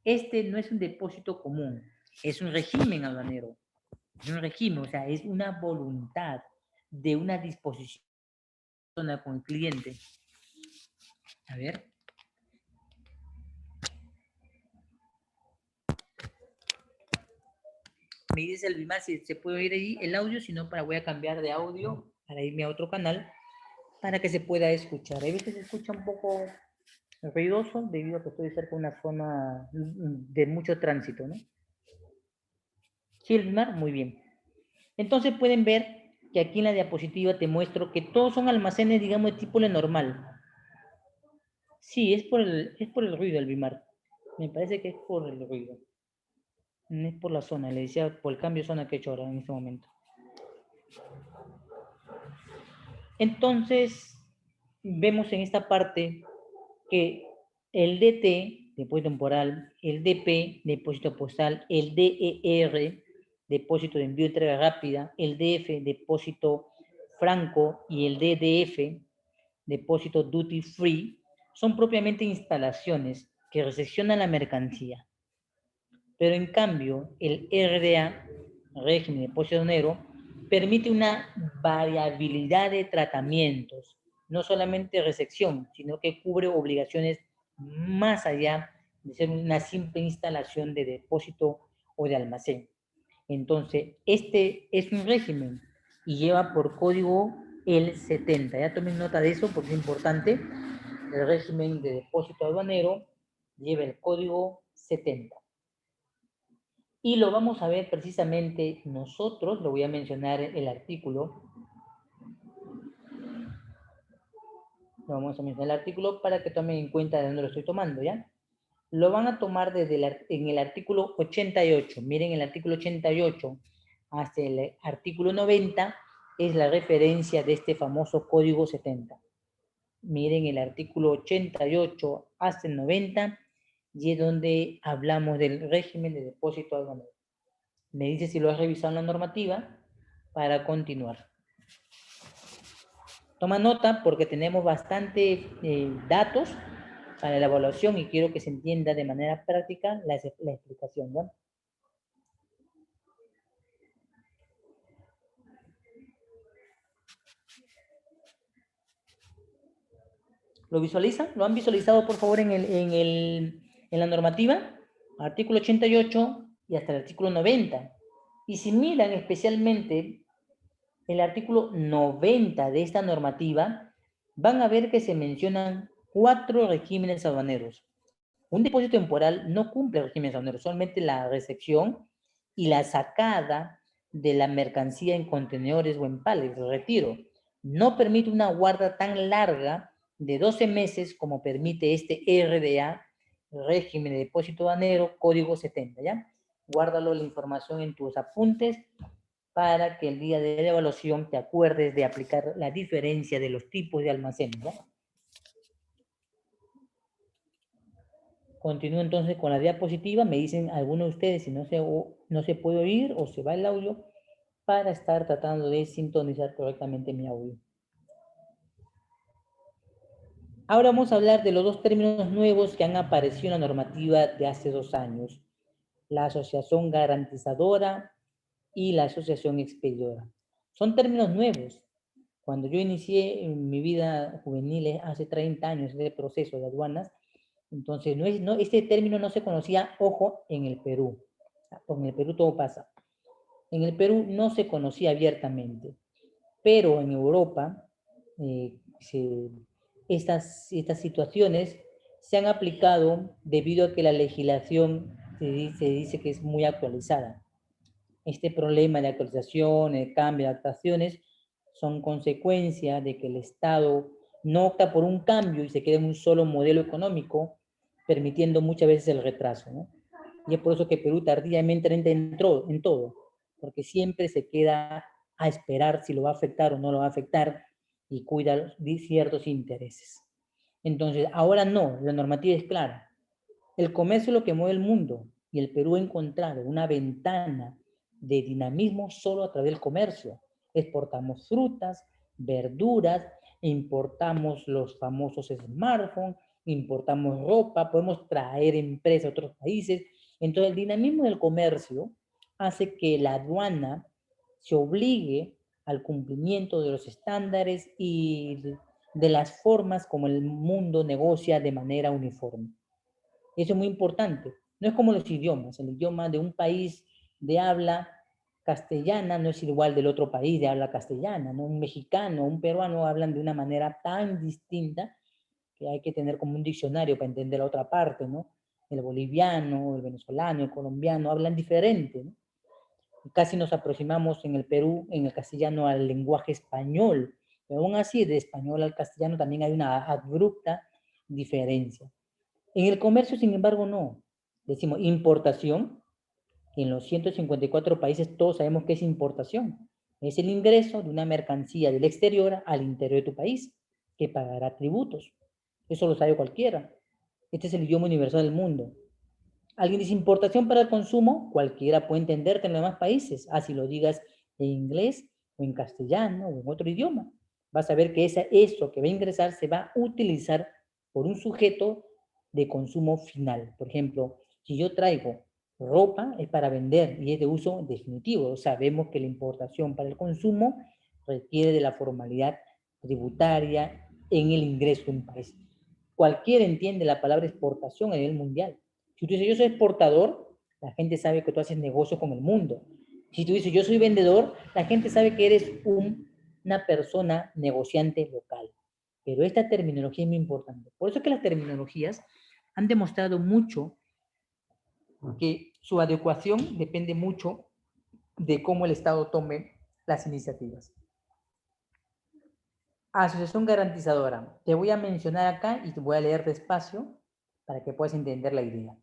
A: Este no es un depósito común, es un régimen aduanero. Es un régimen, o sea, es una voluntad de una disposición con el cliente. A ver. Me dice el Bimar si se puede oír ahí el audio, si no, voy a cambiar de audio para irme a otro canal para que se pueda escuchar. Hay veces se escucha un poco ruidoso debido a que estoy cerca de una zona de mucho tránsito, ¿no? ¿Sí, el Bimar? Muy bien. Entonces pueden ver que aquí en la diapositiva te muestro que todos son almacenes, digamos, de tipo normal. Sí, es por el ruido, el Bimar. Me parece que es por el ruido. No es por la zona, le decía por el cambio de zona que he hecho ahora en este momento. Entonces, vemos en esta parte que el DT, depósito temporal, el DP, depósito postal, el DER, depósito de envío y entrega rápida, el DF, depósito franco, y el DDF, depósito duty free, son propiamente instalaciones que recepcionan la mercancía. Pero en cambio, el RDA, régimen de depósito aduanero, permite una variabilidad de tratamientos, no solamente recepción, sino que cubre obligaciones más allá de ser una simple instalación de depósito o de almacén. Entonces, este es un régimen y lleva por código el 70. Ya tomen nota de eso porque es importante. El régimen de depósito aduanero lleva el código 70. Y lo vamos a ver precisamente nosotros, lo voy a mencionar el artículo. Lo vamos a mencionar el artículo para que tomen en cuenta de dónde lo estoy tomando, ¿ya? Lo van a tomar en el artículo 88. Miren, el artículo 88 hasta el artículo 90 es la referencia de este famoso código 70. Miren el artículo 88 hasta el 90 y es donde hablamos del régimen de depósito aduanero. Me dice si lo has revisado en la normativa para continuar. Toma nota porque tenemos bastante datos para la evaluación y quiero que se entienda de manera práctica la explicación, ¿no? ¿Lo visualizan? ¿Lo han visualizado, por favor, en la normativa? Artículo 88 y hasta el artículo 90. Y si miran especialmente el artículo 90 de esta normativa, van a ver que se mencionan 4 regímenes aduaneros. Un depósito temporal no cumple regímenes aduaneros, solamente la recepción y la sacada de la mercancía en contenedores o en palets, el retiro. No permite una guarda tan larga de 12 meses como permite este RDA, régimen de depósito aduanero, código 70, ¿ya? Guárdalo la información en tus apuntes para que el día de la evaluación te acuerdes de aplicar la diferencia de los tipos de almacenes, ¿ya? Continúo entonces con la diapositiva. Me dicen algunos de ustedes si no se puede oír o se va el audio para estar tratando de sintonizar correctamente mi audio. Ahora vamos a hablar de los 2 términos nuevos que han aparecido en la normativa de hace 2 años. La asociación garantizadora y la asociación expedidora. Son términos nuevos Cuando yo inicié en mi vida juvenil hace 30 años de proceso de aduanas, entonces este término no se conocía, ojo, en el Perú. En el Perú todo pasa. En el Perú no se conocía abiertamente, pero en Europa estas situaciones se han aplicado debido a que la legislación se dice que es muy actualizada. Este problema de actualización, el cambio, de adaptaciones, son consecuencia de que el Estado no opta por un cambio y se queda en un solo modelo económico, permitiendo muchas veces el retraso, ¿no? Y es por eso que Perú tardíamente entró en todo, porque siempre se queda a esperar si lo va a afectar o no lo va a afectar y cuida ciertos intereses. Entonces, ahora no, la normativa es clara. El comercio es lo que mueve el mundo y el Perú ha encontrado una ventana de dinamismo solo a través del comercio. Exportamos frutas, verduras, importamos los famosos smartphones, importamos ropa, podemos traer empresas a otros países. Entonces, el dinamismo del comercio hace que la aduana se obligue al cumplimiento de los estándares y de las formas como el mundo negocia de manera uniforme. Eso es muy importante. No es como los idiomas. El idioma de un país de habla castellana no es igual del otro país de habla castellana, ¿no? Un mexicano, un peruano hablan de una manera tan distinta que hay que tener como un diccionario para entender la otra parte, ¿no? El boliviano, el venezolano, el colombiano hablan diferente, ¿no? Casi nos aproximamos en el Perú, en el castellano, al lenguaje español, pero aún así de español al castellano también hay una abrupta diferencia. En el comercio, sin embargo, no. Decimos importación. En los 154 países todos sabemos que es importación. Es el ingreso de una mercancía del exterior al interior de tu país, que pagará tributos. Eso lo sabe cualquiera. Este es el idioma universal del mundo. Alguien dice importación para el consumo, cualquiera puede entenderte en los demás países. Así lo digas en inglés o en castellano o en otro idioma. Vas a ver que eso que va a ingresar se va a utilizar por un sujeto de consumo final. Por ejemplo, si yo traigo ropa es para vender y es de uso definitivo. Sabemos que la importación para el consumo requiere de la formalidad tributaria en el ingreso de un país. Cualquiera entiende la palabra exportación a nivel mundial. Si tú dices yo soy exportador, la gente sabe que tú haces negocio con el mundo. Si tú dices yo soy vendedor, la gente sabe que eres una persona negociante local. Pero esta terminología es muy importante. Por eso es que las terminologías han demostrado mucho que su adecuación depende mucho de cómo el Estado tome las iniciativas. Asociación garantizadora. Te voy a mencionar acá y te voy a leer despacio para que puedas entender la idea.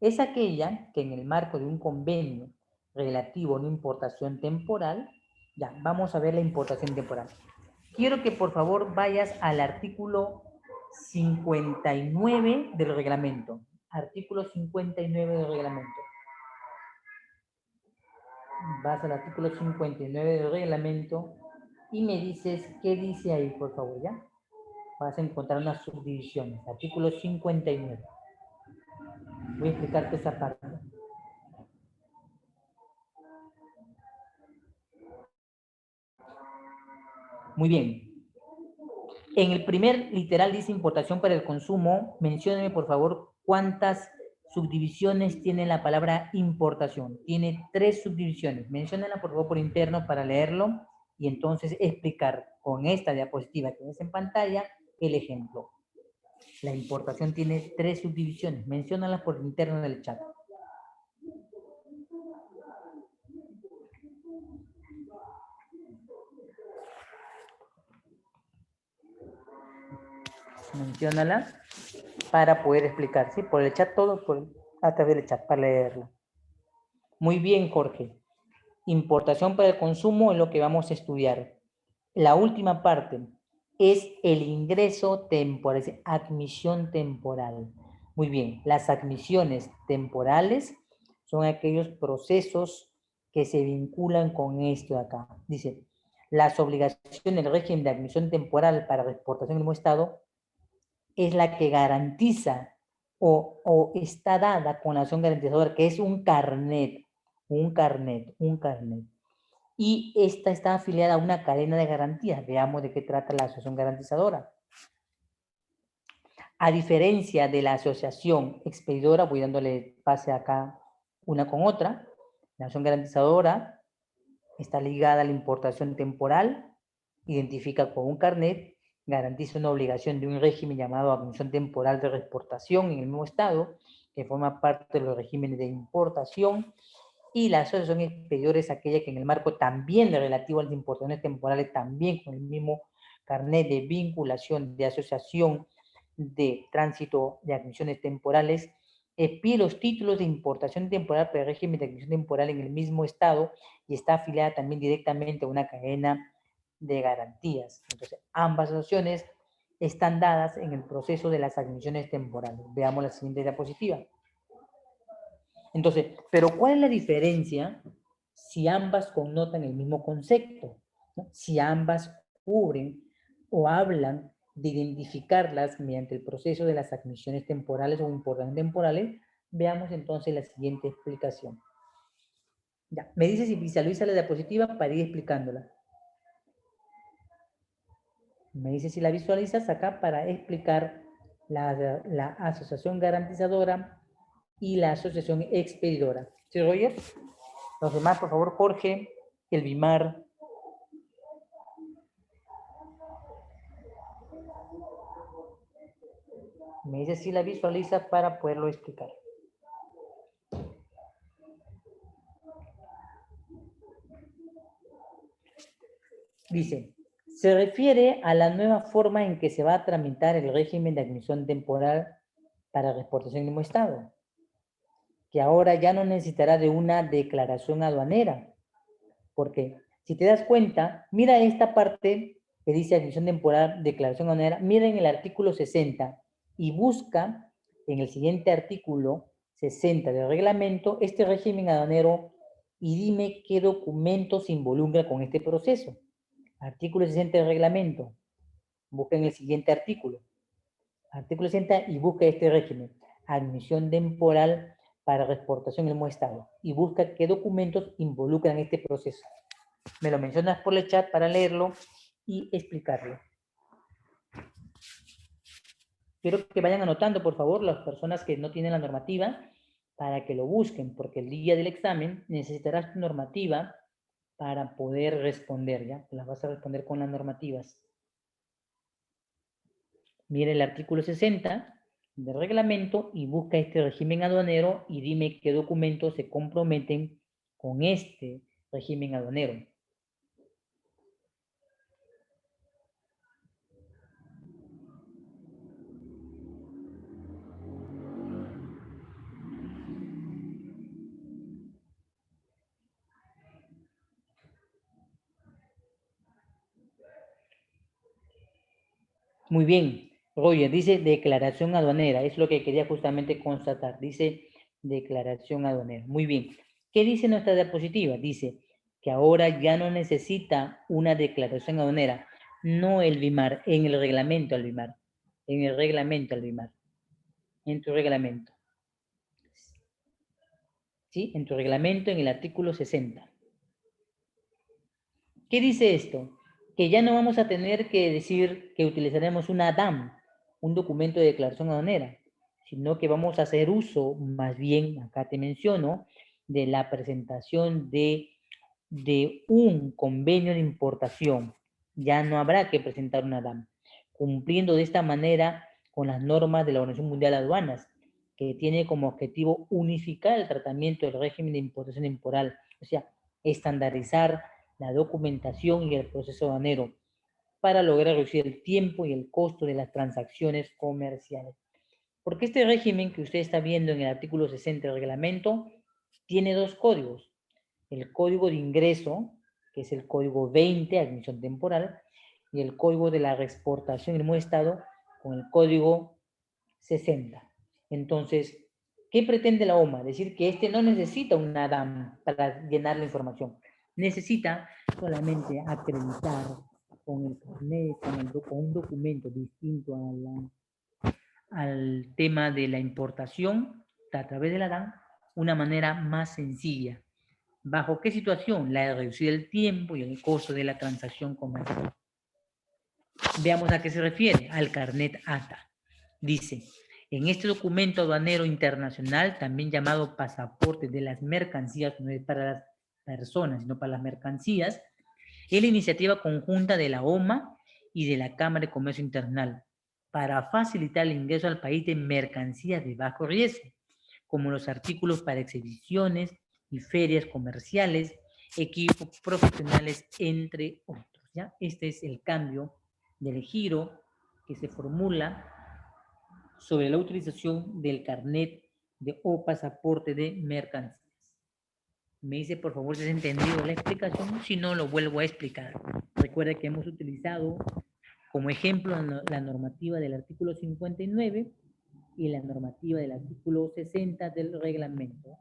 A: Es aquella que en el marco de un convenio relativo a una importación temporal, ya, vamos a ver la importación temporal. Quiero que por favor vayas al artículo 59 del reglamento. Artículo 59 del reglamento. Vas al artículo 59 del reglamento y me dices qué dice ahí, por favor, ¿ya? Vas a encontrar unas subdivisiones. Artículo 59. Voy a explicarte esa parte. Muy bien. En el primer literal dice importación para el consumo. Mencióneme, por favor, cuántas subdivisiones tiene la palabra importación. Tiene 3 subdivisiones. Menciónala, por favor, por interno para leerlo y entonces explicar con esta diapositiva que ves en pantalla el ejemplo. La importación tiene 3 subdivisiones. Menciónalas por interno del chat. Menciónala para poder explicar, ¿sí? Por el chat todo, a través del chat para leerlo. Muy bien, Jorge. Importación para el consumo es lo que vamos a estudiar. La última parte es el ingreso temporal, es admisión temporal. Muy bien, las admisiones temporales son aquellos procesos que se vinculan con esto de acá. Dice, las obligaciones del régimen de admisión temporal para la exportación en el mismo estado es la que garantiza o está dada con la acción garantizadora, que es un carnet. y esta está afiliada a una cadena de garantías. Veamos de qué trata la asociación garantizadora. A diferencia de la asociación expedidora, voy dándole pase acá una con otra, la asociación garantizadora está ligada a la importación temporal, identifica con un carnet, garantiza una obligación de un régimen llamado admisión temporal de reexportación en el mismo estado, que forma parte de los regímenes de importación, y la asociación expedidora es aquella que en el marco también relativo a las importaciones temporales, también con el mismo carnet de vinculación de asociación de tránsito de admisiones temporales, pide los títulos de importación temporal para el régimen de admisión temporal en el mismo estado y está afiliada también directamente a una cadena de garantías. Entonces, ambas asociaciones están dadas en el proceso de las admisiones temporales. Veamos la siguiente diapositiva. Entonces, pero ¿cuál es la diferencia si ambas connotan el mismo concepto? ¿No? Si ambas cubren o hablan de identificarlas mediante el proceso de las admisiones temporales o importaciones temporales, veamos entonces la siguiente explicación. Ya, me dice si visualiza la diapositiva para ir explicándola. Me dice si la visualizas acá para explicar la asociación garantizadora y la asociación expedidora. ¿Sí, Roger? Los demás, por favor, Jorge, Elvimar. Me dice si la visualiza para poderlo explicar. Dice, se refiere a la nueva forma en que se va a tramitar el régimen de admisión temporal para reexportación en el mismo estado, que ahora ya no necesitará de una declaración aduanera, porque si te das cuenta, mira esta parte que dice admisión temporal, declaración aduanera, mira en el artículo 60 y busca en el siguiente artículo 60 del reglamento este régimen aduanero y dime qué documentos se involucra con este proceso. Artículo 60 del reglamento. Busca en el siguiente artículo. Artículo 60 y busca este régimen. Admisión temporal para reexportación en el mismo estado. Y busca qué documentos involucran este proceso. Me lo mencionas por el chat para leerlo y explicarlo. Quiero que vayan anotando, por favor, las personas que no tienen la normativa para que lo busquen, porque el día del examen necesitarás tu normativa para poder responder, ¿ya? Las vas a responder con las normativas. Mira el artículo 60 del reglamento y busca este régimen aduanero y dime qué documentos se comprometen con este régimen aduanero. Muy bien, Roger, dice declaración aduanera, es lo que quería justamente constatar, dice declaración aduanera. Muy bien, ¿qué dice nuestra diapositiva? Dice que ahora ya no necesita una declaración aduanera, no el BIMAR, en el reglamento al BIMAR, en el reglamento al BIMAR, en tu reglamento. ¿Sí? En tu reglamento, en el artículo 60. ¿Qué dice esto? Que ya no vamos a tener que decir que utilizaremos una DAM, un documento de declaración aduanera, sino que vamos a hacer uso, más bien, acá te menciono, de la presentación de un convenio de importación. Ya no habrá que presentar una DAM, cumpliendo de esta manera con las normas de la Organización Mundial de Aduanas, que tiene como objetivo unificar el tratamiento del régimen de importación temporal, o sea, estandarizar la documentación y el proceso aduanero para lograr reducir el tiempo y el costo de las transacciones comerciales. Porque este régimen que usted está viendo en el artículo 60 del reglamento tiene dos códigos. El código de ingreso, que es el código 20, admisión temporal, y el código de la reexportación en el mismo estado con el código 60. Entonces, ¿qué pretende la OMA? Decir que este no necesita una DAM para llenar la información. Necesita solamente acreditar con el carnet, con un documento distinto al tema de la importación a través de la DAM, una manera más sencilla ¿Bajo qué situación? La de reducir el tiempo y el costo de la transacción comercial. Veamos a qué se refiere, al carnet ATA. Dice, en este documento aduanero internacional, también llamado pasaporte de las mercancías, no es para las personas, sino para las mercancías, es la iniciativa conjunta de la OMA y de la Cámara de Comercio Internacional para facilitar el ingreso al país de mercancías de bajo riesgo, como los artículos para exhibiciones y ferias comerciales, equipos profesionales, entre otros. ¿Ya? Este es el cambio del giro que se formula sobre la utilización del carnet o pasaporte de mercancías. Me dice, por favor, si has entendido la explicación, si no, lo vuelvo a explicar. Recuerda que hemos utilizado como ejemplo la normativa del artículo 59 y la normativa del artículo 60 del reglamento.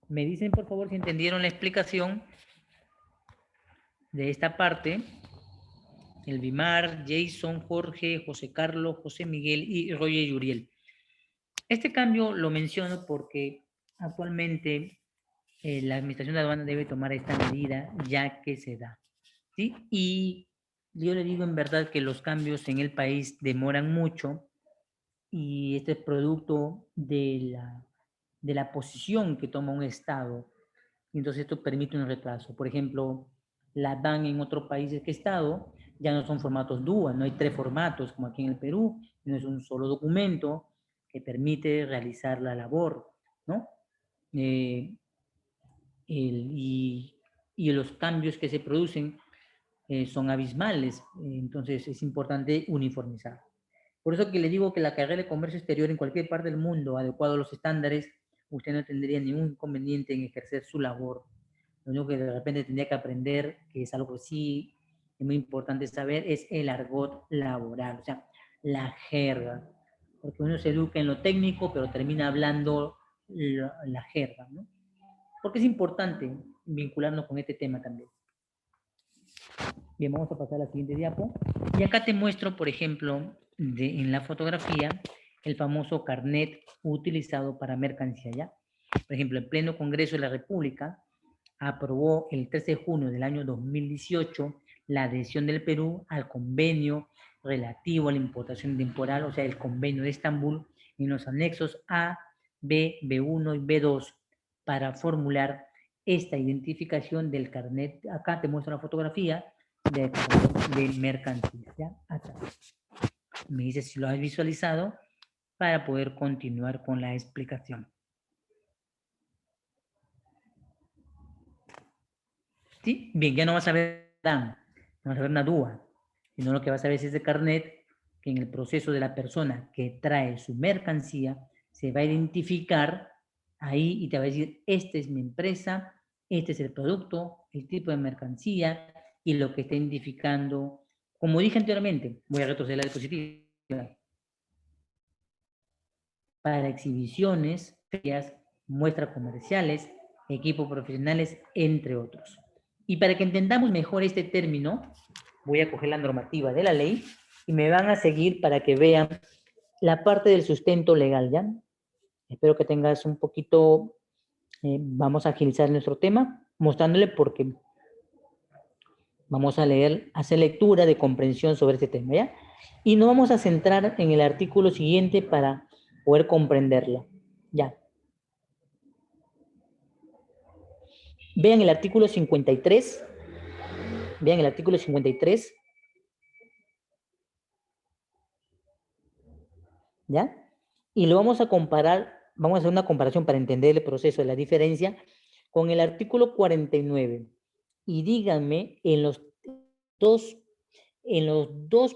A: Me dicen, por favor, si entendieron la explicación de esta parte. El Bimar, Jason, Jorge, José Carlos, José Miguel y Roger Yuriel. Este cambio lo menciono porque actualmente la Administración de Aduanas debe tomar esta medida ya que se da. ¿Sí? Y yo le digo en verdad que los cambios en el país demoran mucho y este es producto de la posición que toma un Estado. Entonces esto permite un retraso. Por ejemplo, la DAN en otros países que he estado ya no son formatos DUA, no hay 3 formatos como aquí en el Perú, no es un solo documento que permite realizar la labor, ¿no? Y los cambios que se producen son abismales, entonces es importante uniformizar. Por eso que le digo que la carrera de comercio exterior en cualquier parte del mundo, adecuado a los estándares, usted no tendría ningún inconveniente en ejercer su labor. Lo único que de repente tendría que aprender, que es algo que sí es muy importante saber, es el argot laboral, o sea, la jerga. Porque uno se educa en lo técnico, pero termina hablando la jerga, ¿no? Porque es importante vincularnos con este tema también. Bien, vamos a pasar a la siguiente diapo. Y acá te muestro, por ejemplo, en la fotografía, el famoso carnet utilizado para mercancía, ¿ya? Por ejemplo, el Pleno Congreso de la República aprobó el 13 de junio del año 2018 la adhesión del Perú al convenio relativo a la importación temporal, o sea, el convenio de Estambul, en los anexos A, B, B1 y B2, para formular esta identificación del carnet. Acá te muestro la fotografía de mercancías, ¿ya? Acá. Me dices si lo has visualizado para poder continuar con la explicación. ¿Sí? Bien, ya no vas a ver no vas a ver una DUA, sino lo que vas a ver es ese carnet que en el proceso de la persona que trae su mercancía se va a identificar ahí y te va a decir, esta es mi empresa, este es el producto, el tipo de mercancía y lo que está identificando. Como dije anteriormente, voy a retroceder la diapositiva. Para exhibiciones, ferias, muestras comerciales, equipos profesionales, entre otros. Y para que entendamos mejor este término, voy a coger la normativa de la ley y me van a seguir para que vean la parte del sustento legal, ¿ya? Espero que tengas un poquito, vamos a agilizar nuestro tema, mostrándole porque vamos a leer, hacer lectura de comprensión sobre este tema, ¿ya? Y nos vamos a centrar en el artículo siguiente para poder comprenderlo, ¿ya? Vean el artículo 53. Vean el artículo 53. ¿Ya? Y lo vamos a comparar, vamos a hacer una comparación para entender el proceso de la diferencia con el artículo 49. Y díganme en los dos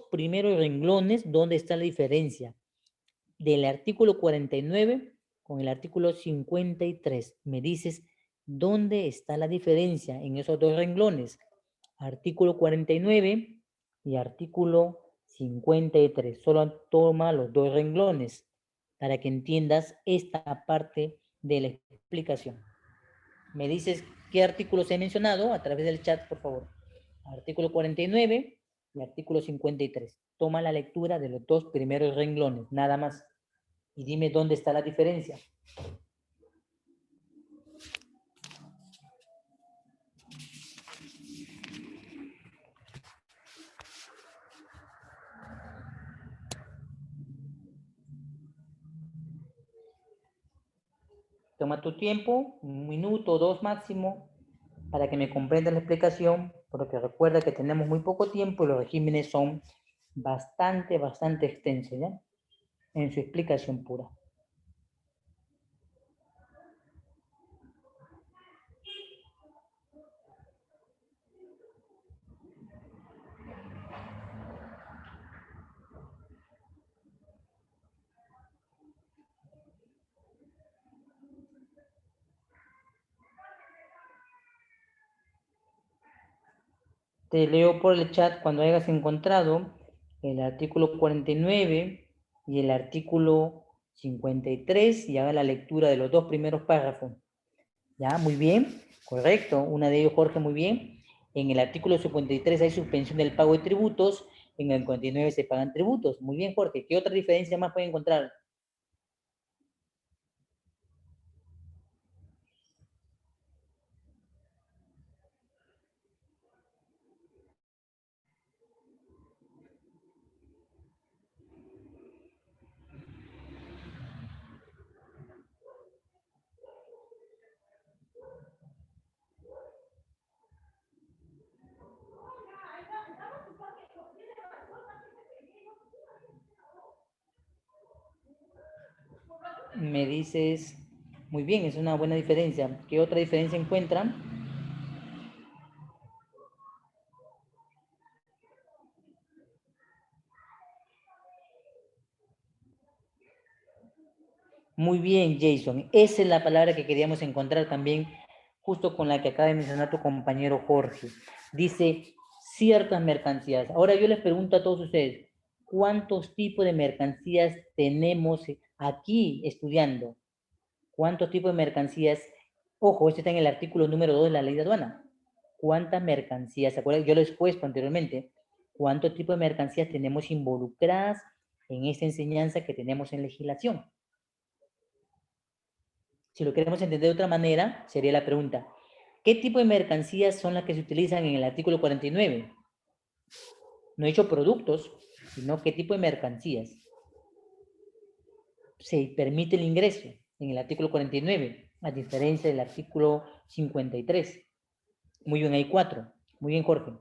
A: primeros renglones dónde está la diferencia del artículo 49 con el artículo 53. Me dices dónde está la diferencia en esos dos renglones. Artículo 49 y artículo 53. Solo toma los dos renglones para que entiendas esta parte de la explicación. Me dices qué artículos he mencionado a través del chat, por favor. Artículo 49 El artículo 53. Toma la lectura de los dos primeros renglones, nada más. Y dime dónde está la diferencia. Toma tu tiempo, 1 minuto, 2 máximo, para que me comprendas la explicación, porque recuerda que tenemos muy poco tiempo y los regímenes son bastante extensos, ¿ya? En su explicación pura. Te leo por el chat cuando hayas encontrado el artículo 49 y el artículo 53 y haga la lectura de los dos primeros párrafos. Ya, muy bien, correcto. Una de ellos, Jorge, muy bien. En el artículo 53 hay suspensión del pago de tributos, en el 49 se pagan tributos. Muy bien, Jorge. ¿Qué otra diferencia más puede encontrar? Me dices, muy bien, es una buena diferencia. ¿Qué otra diferencia encuentran? Muy bien, Jason. Esa es la palabra que queríamos encontrar también, justo con la que acaba de mencionar tu compañero Jorge. Dice ciertas mercancías. Ahora yo les pregunto a todos ustedes, ¿cuántos tipos de mercancías tenemos aquí estudiando? ¿Cuántos tipos de mercancías? Ojo, este está en el artículo número 2 de la ley de aduana. ¿Cuántas mercancías? ¿Se acuerdan? Yo lo he expuesto anteriormente. ¿Cuántos tipos de mercancías tenemos involucradas en esta enseñanza que tenemos en legislación? Si lo queremos entender de otra manera, sería la pregunta, ¿qué tipo de mercancías son las que se utilizan en el artículo 49? No he dicho productos, sino qué tipo de mercancías se permite el ingreso en el artículo 49, a diferencia del artículo 53. Muy bien, hay 4. Muy bien, Jorge.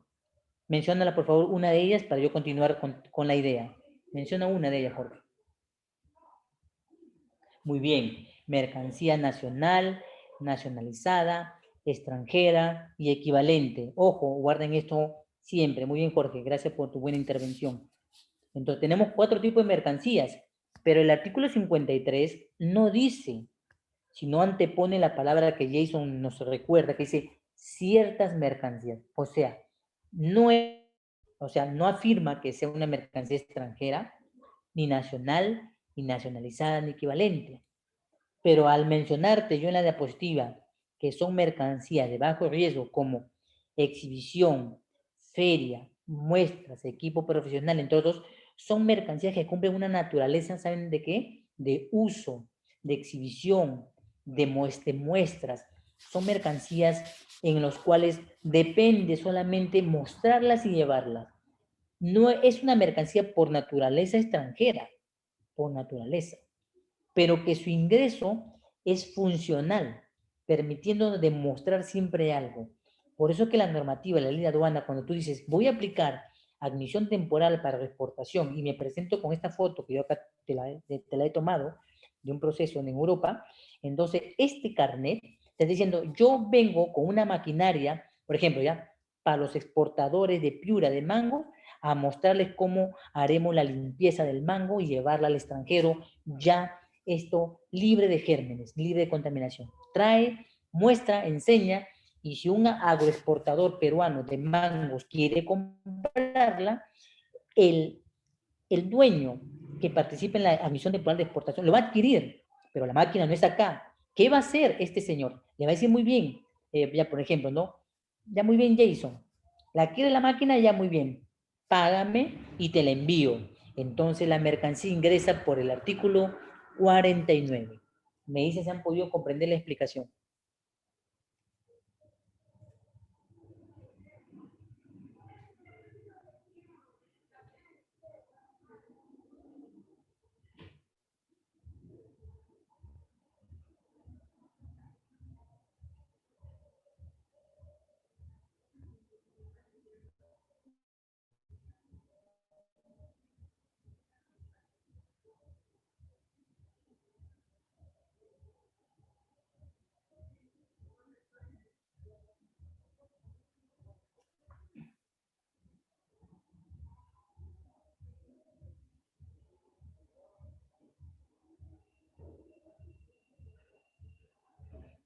A: Menciónala, por favor, una de ellas para yo continuar con la idea. Menciona una de ellas, Jorge. Muy bien. Mercancía nacional, nacionalizada, extranjera y equivalente. Ojo, guarden esto siempre. Muy bien, Jorge. Gracias por tu buena intervención. Entonces, tenemos 4 tipos de mercancías, pero el artículo 53 no dice, sino antepone la palabra que Jason nos recuerda, que dice ciertas mercancías. O sea, no afirma que sea una mercancía extranjera, ni nacional, ni nacionalizada, ni equivalente. Pero al mencionarte yo en la diapositiva que son mercancías de bajo riesgo como exhibición, feria, muestras, equipo profesional, entre otros, son mercancías que cumplen una naturaleza, ¿saben de qué? De uso, de exhibición, de muestras. Son mercancías en las cuales depende solamente mostrarlas y llevarlas. No es una mercancía por naturaleza extranjera, por naturaleza, pero que su ingreso es funcional, permitiendo demostrar siempre algo. Por eso que la normativa, la ley de aduana, cuando tú dices, voy a aplicar admisión temporal para exportación y me presento con esta foto que yo acá te la he tomado de un proceso en Europa, entonces este carnet está diciendo, yo vengo con una maquinaria, por ejemplo, ya, para los exportadores de piura de mango, a mostrarles cómo haremos la limpieza del mango y llevarla al extranjero ya esto libre de gérmenes, libre de contaminación. Trae, muestra, enseña, y si un agroexportador peruano de mangos quiere comprarla, el, el dueño que participe en la admisión temporal de exportación lo va a adquirir, pero la máquina no está acá. ¿Qué va a hacer este señor? Le va a decir muy bien, ya por ejemplo, ¿no? Ya muy bien, Jason. La quiere la máquina, ya muy bien. págame y te la envío. Entonces la mercancía ingresa por el artículo 49. Me dice si han podido comprender la explicación.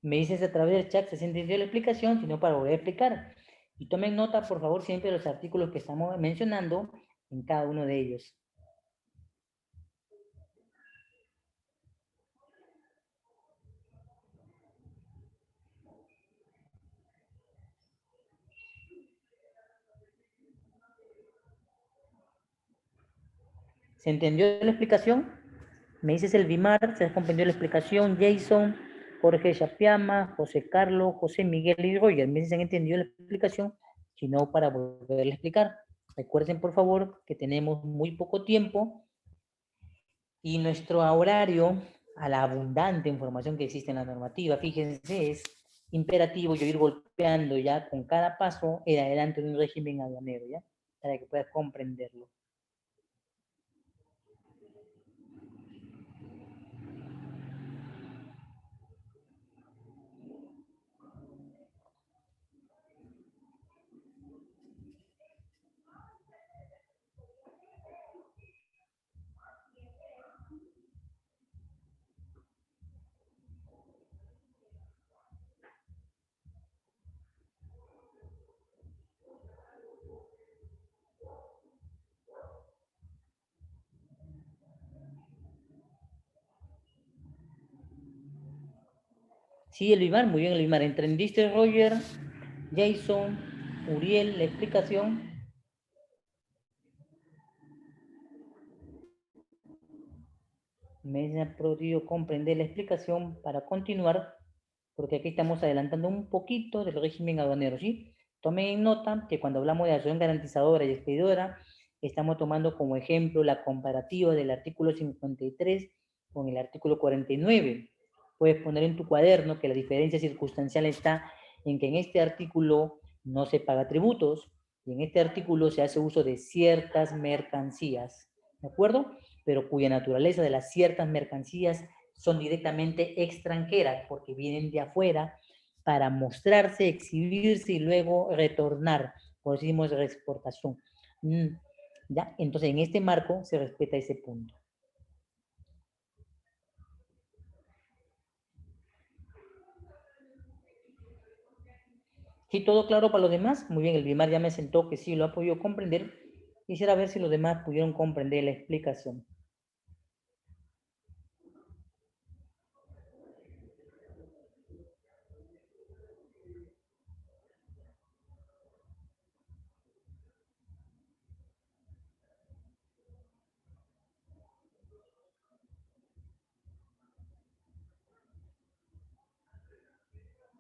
A: Me dices a través del chat si se entendió la explicación, si no para volver a explicar. Y tomen nota, por favor, siempre de los artículos que estamos mencionando en cada uno de ellos. ¿Se entendió la explicación? Me dices el Bimar, se comprendió la explicación, Jason, Jorge Chapiama, José Carlos, José Miguel y Roger. Me dices si han entendido la explicación, si no, para volverle a explicar. Recuerden, por favor, que tenemos muy poco tiempo y nuestro horario, a la abundante información que existe en la normativa, fíjense, es imperativo yo ir golpeando ya con cada paso el adelante de un régimen aduanero, ¿ya? Para que puedas comprenderlo. Sí, Elvimar, muy bien, Elvimar. ¿Entendiste, Roger, Jason, Uriel, la explicación? Me ha podido comprender la explicación para continuar, porque aquí estamos adelantando un poquito del régimen aduanero, ¿sí? Tomen nota que cuando hablamos de acción garantizadora y expedidora, estamos tomando como ejemplo la comparativa del artículo 53 con el artículo 49. Puedes poner en tu cuaderno que la diferencia circunstancial está en que en este artículo no se paga tributos y en este artículo se hace uso de ciertas mercancías, ¿de acuerdo? Pero cuya naturaleza de las ciertas mercancías son directamente extranjeras porque vienen de afuera para mostrarse, exhibirse y luego retornar, por eso decimos reexportación. ¿Ya? Entonces, en este marco se respeta ese punto. ¿Sí, todo claro para los demás? Muy bien, el Bimar ya me sentó que sí lo ha podido comprender. Quisiera ver si los demás pudieron comprender la explicación.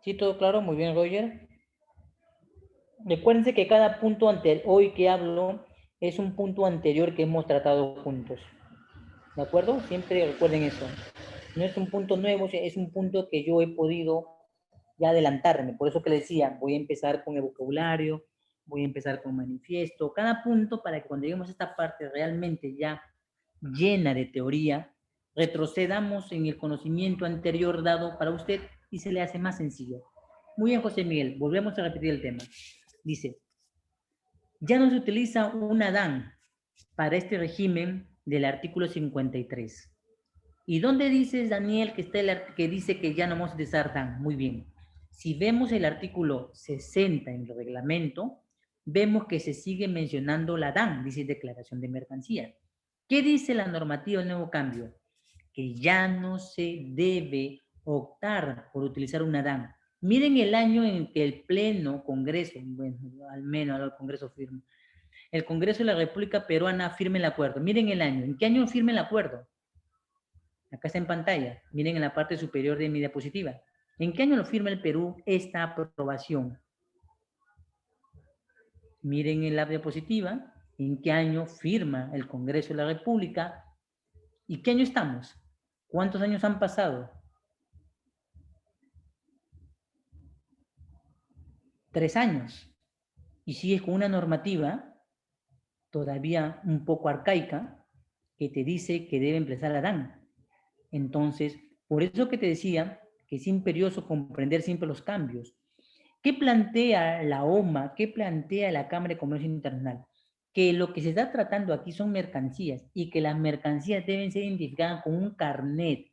A: ¿Sí, todo claro? Muy bien, Roger. Recuérdense que cada punto hoy que hablo es un punto anterior que hemos tratado juntos. ¿De acuerdo? Siempre recuerden eso. No es un punto nuevo, es un punto que yo he podido ya adelantarme. Por eso que les decía, voy a empezar con el vocabulario, voy a empezar con manifiesto, cada punto para que cuando lleguemos a esta parte realmente ya llena de teoría, retrocedamos en el conocimiento anterior dado para usted y se le hace más sencillo. Muy bien, José Miguel, volvemos a repetir el tema. Dice, ya no se utiliza una DAN para este régimen del artículo 53. ¿Y dónde dices, Daniel, que está que dice que ya no vamos a utilizar DAN? Muy bien. Si vemos el artículo 60 en el reglamento, vemos que se sigue mencionando la DAN, dice declaración de mercancía. ¿Qué dice la normativa del nuevo cambio? Que ya no se debe optar por utilizar una DAN. Miren el año en que el Pleno Congreso, bueno, al menos el Congreso firma, el Congreso de la República Peruana firme el acuerdo. Miren el año. ¿En qué año firme el acuerdo? Acá está en pantalla. Miren en la parte superior de mi diapositiva. ¿En qué año lo firma el Perú esta aprobación? Miren en la diapositiva. ¿En qué año firma el Congreso de la República? ¿Y qué año estamos? ¿Cuántos años han pasado? 3 años. Y sigues con una normativa todavía un poco arcaica que te dice que debe empezar a dar. Entonces, por eso que te decía que es imperioso comprender siempre los cambios. ¿Qué plantea la OMA? ¿Qué plantea la Cámara de Comercio Internacional? Que lo que se está tratando aquí son mercancías y que las mercancías deben ser identificadas con un carnet,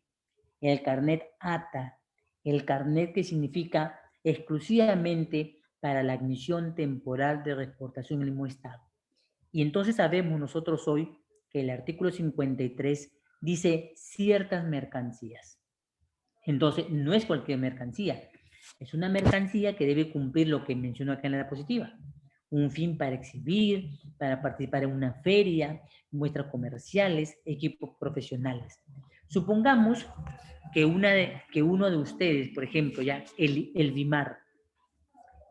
A: el carnet ATA, el carnet que significa exclusivamente para la admisión temporal de reexportación en el mismo Estado. Y entonces sabemos nosotros hoy que el artículo 53 dice ciertas mercancías. Entonces, no es cualquier mercancía. Es una mercancía que debe cumplir lo que menciono acá en la diapositiva. Un fin para exhibir, para participar en una feria, muestras comerciales, equipos profesionales. Supongamos que uno de ustedes, por ejemplo, ya el Vimar,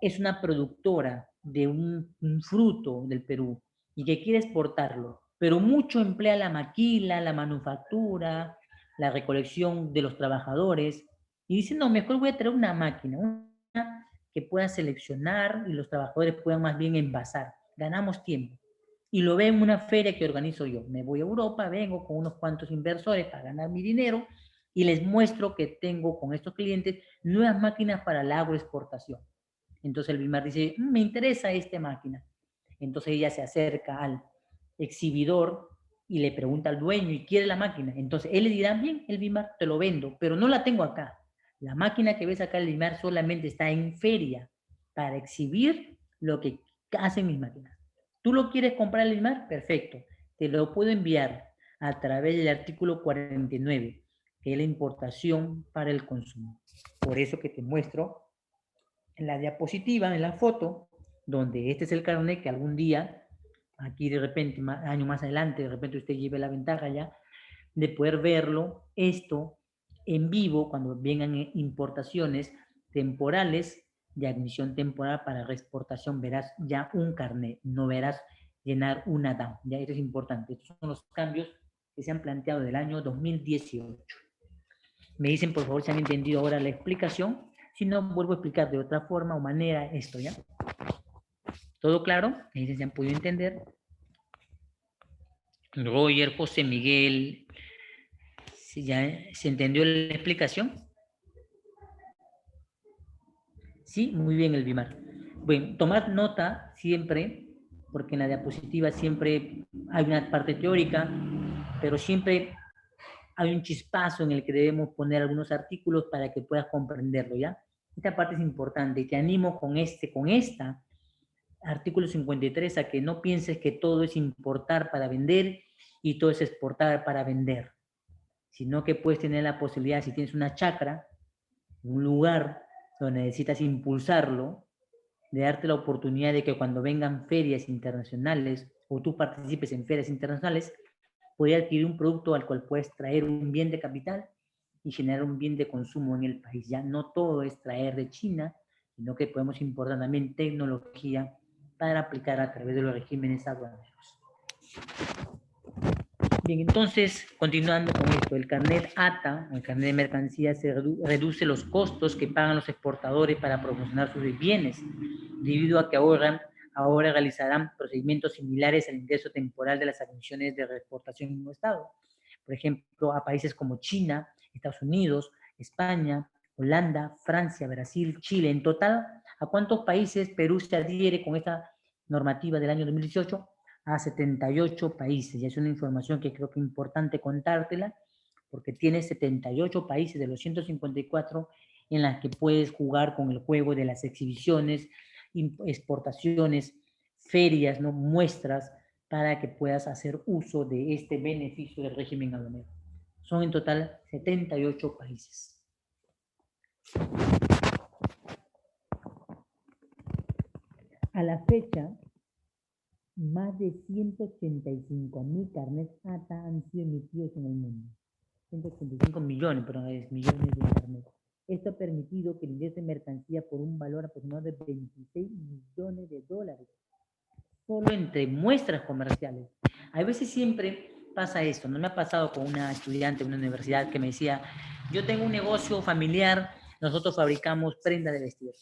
A: es una productora de un fruto del Perú y que quiere exportarlo, pero mucho emplea la maquila, la manufactura, la recolección de los trabajadores, y dice, no, mejor voy a traer una máquina, una que pueda seleccionar y los trabajadores puedan más bien envasar. Ganamos tiempo. Y lo ve en una feria que organizo yo. Me voy a Europa, vengo con unos cuantos inversores para ganar mi dinero y les muestro que tengo con estos clientes nuevas máquinas para la agroexportación. Entonces el Vimar dice, me interesa esta máquina. Entonces ella se acerca al exhibidor y le pregunta al dueño y quiere la máquina. Entonces él le dirá, bien, el Vimar, te lo vendo, pero no la tengo acá. La máquina que ves acá, el Vimar, solamente está en feria para exhibir lo que hacen mis máquinas. ¿Tú lo quieres comprar el Vimar? Perfecto. Te lo puedo enviar a través del artículo 49, que es la importación para el consumo. Por eso que te muestro en la diapositiva, en la foto, donde este es el carnet que algún día, aquí de repente, año más adelante, de repente usted lleve la ventaja ya, de poder verlo, esto en vivo, cuando vengan importaciones temporales de admisión temporal para reexportación, verás ya un carnet, no verás llenar una DAM. Ya esto es importante. Estos son los cambios que se han planteado del año 2018. Me dicen, por favor, si han entendido ahora la explicación. Si no, vuelvo a explicar de otra forma o manera esto, ¿ya? ¿Todo claro? Me dicen si han podido entender. Roger, José Miguel, ¿sí, ya se entendió la explicación? Sí, muy bien, el Vimar. Bueno, tomar nota siempre, porque en la diapositiva siempre hay una parte teórica, pero siempre hay un chispazo en el que debemos poner algunos artículos para que puedas comprenderlo, ¿ya? Esta parte es importante y te animo con esta artículo 53 a que no pienses que todo es importar para vender y todo es exportar para vender, sino que puedes tener la posibilidad, si tienes una chacra, un lugar donde necesitas impulsarlo, de darte la oportunidad de que cuando vengan ferias internacionales o tú participes en ferias internacionales, puedas adquirir un producto al cual puedes traer un bien de capital y generar un bien de consumo en el país. Ya no todo es traer de China, sino que podemos importar también tecnología para aplicar a través de los regímenes aduaneros. Bien, entonces, continuando con esto, el carnet ATA, el carnet de mercancías, se reduce los costos que pagan los exportadores para promocionar sus bienes, debido a que ahora realizarán procedimientos similares al ingreso temporal de las admisiones de reexportación en un estado. Por ejemplo, a países como China, Estados Unidos, España, Holanda, Francia, Brasil, Chile. En total, ¿a cuántos países Perú se adhiere con esta normativa del año 2018? A 78 países. Y es una información que creo que es importante contártela, porque tiene 78 países de los 154 en las que puedes jugar con el juego de las exhibiciones, exportaciones, ferias, ¿no? Muestras, para que puedas hacer uso de este beneficio del régimen aduanero. Son en total 78 países. A la fecha, más de 185.000 carnets ATA han sido emitidos en el mundo. 185 millones, perdón, millones de carnets. Esto ha permitido que el ingreso de mercancía por un valor aproximado de 26 millones de dólares, solo entre muestras comerciales. A veces siempre pasa esto, no me ha pasado con una estudiante de una universidad que me decía, yo tengo un negocio familiar, nosotros fabricamos prendas de vestir,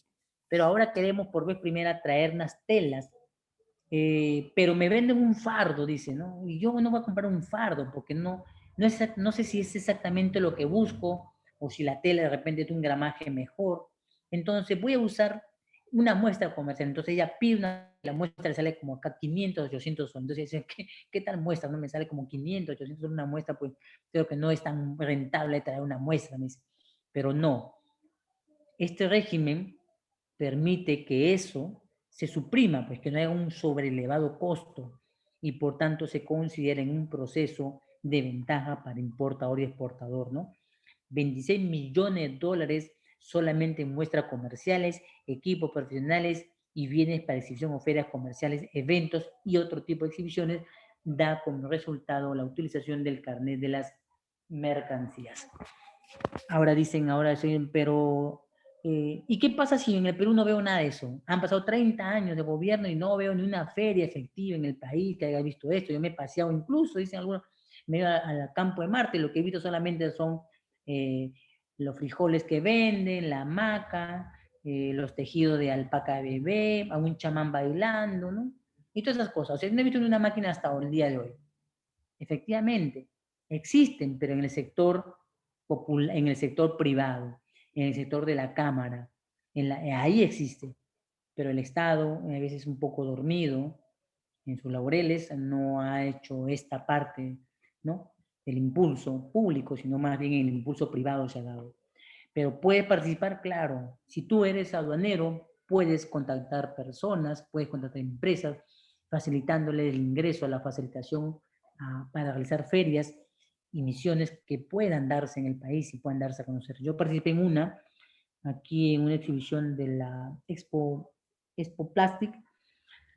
A: pero ahora queremos por vez primera traer unas telas, pero me venden un fardo, dice, ¿no? Y yo no voy a comprar un fardo porque no sé si es exactamente lo que busco o si la tela de repente tiene un gramaje mejor. Entonces voy a usar una muestra comercial. Entonces ella pide la muestra, le sale como acá 500, 800 soles. Entonces dice, ¿qué tal muestra? No me sale como 500, 800 soles una muestra, pues creo que no es tan rentable traer una muestra, me dice. Pero no, este régimen permite que eso se suprima, pues que no haya un sobrelevado costo y por tanto se considera en un proceso de ventaja para importador y exportador, ¿no? 26 millones de dólares solamente en muestras comerciales, equipos profesionales y bienes para exhibición o ferias comerciales, eventos y otro tipo de exhibiciones, da como resultado la utilización del carnet de las mercancías. Ahora dicen, ahora sí, pero ¿y qué pasa si en el Perú no veo nada de eso? Han pasado 30 años de gobierno y no veo ni una feria efectiva en el país que haya visto esto. Yo me he paseado incluso, dicen algunos, me he ido al campo de Marte, lo que he visto solamente son eh, los frijoles que venden, la hamaca, los tejidos de alpaca bebé, a un chamán bailando, ¿no? Y todas esas cosas. O sea, no he visto ni una máquina hasta el día de hoy. Efectivamente, existen, pero en el sector en el sector privado, en el sector de la Cámara, ahí existe, pero el Estado a veces un poco dormido en sus laureles, no ha hecho esta parte, ¿no? El impulso público, sino más bien el impulso privado se ha dado. Pero puede participar, claro, si tú eres aduanero, puedes contactar personas, puedes contactar empresas, facilitándole el ingreso a la facilitación para realizar ferias y misiones que puedan darse en el país y puedan darse a conocer. Yo participé en una, aquí en una exhibición de la Expo Plastic,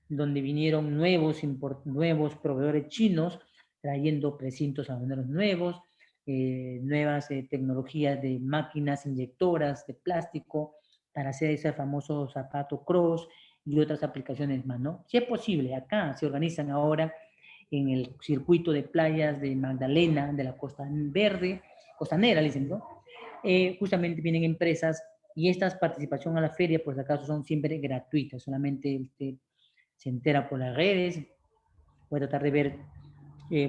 A: donde vinieron nuevos proveedores chinos trayendo precintos aduaneros nuevos, nuevas tecnologías de máquinas inyectoras de plástico para hacer ese famoso zapato cross y otras aplicaciones más, ¿no? Si es posible, acá se organizan ahora en el circuito de playas de Magdalena, de la Costa Verde, Costanera, dicen, ¿no? Justamente vienen empresas y estas participación a la feria, por si acaso, son siempre gratuitas, solamente se entera por las redes, puede tratar de ver,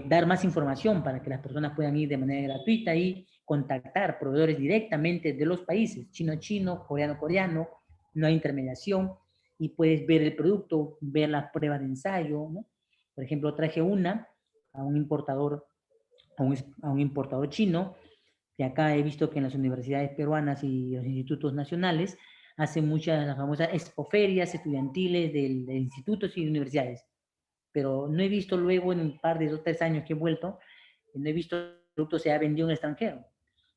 A: dar más información para que las personas puedan ir de manera gratuita y contactar proveedores directamente de los países, chino-chino, coreano-coreano, no hay intermediación y puedes ver el producto, ver las pruebas de ensayo, ¿no? Por ejemplo, traje una a un importador, a un importador chino, que acá he visto que en las universidades peruanas y los institutos nacionales hacen muchas de las famosas expoferias estudiantiles de institutos y universidades, pero no he visto luego en un par de 2 o 3 años que he vuelto, no he visto que el producto se ha vendido en el extranjero.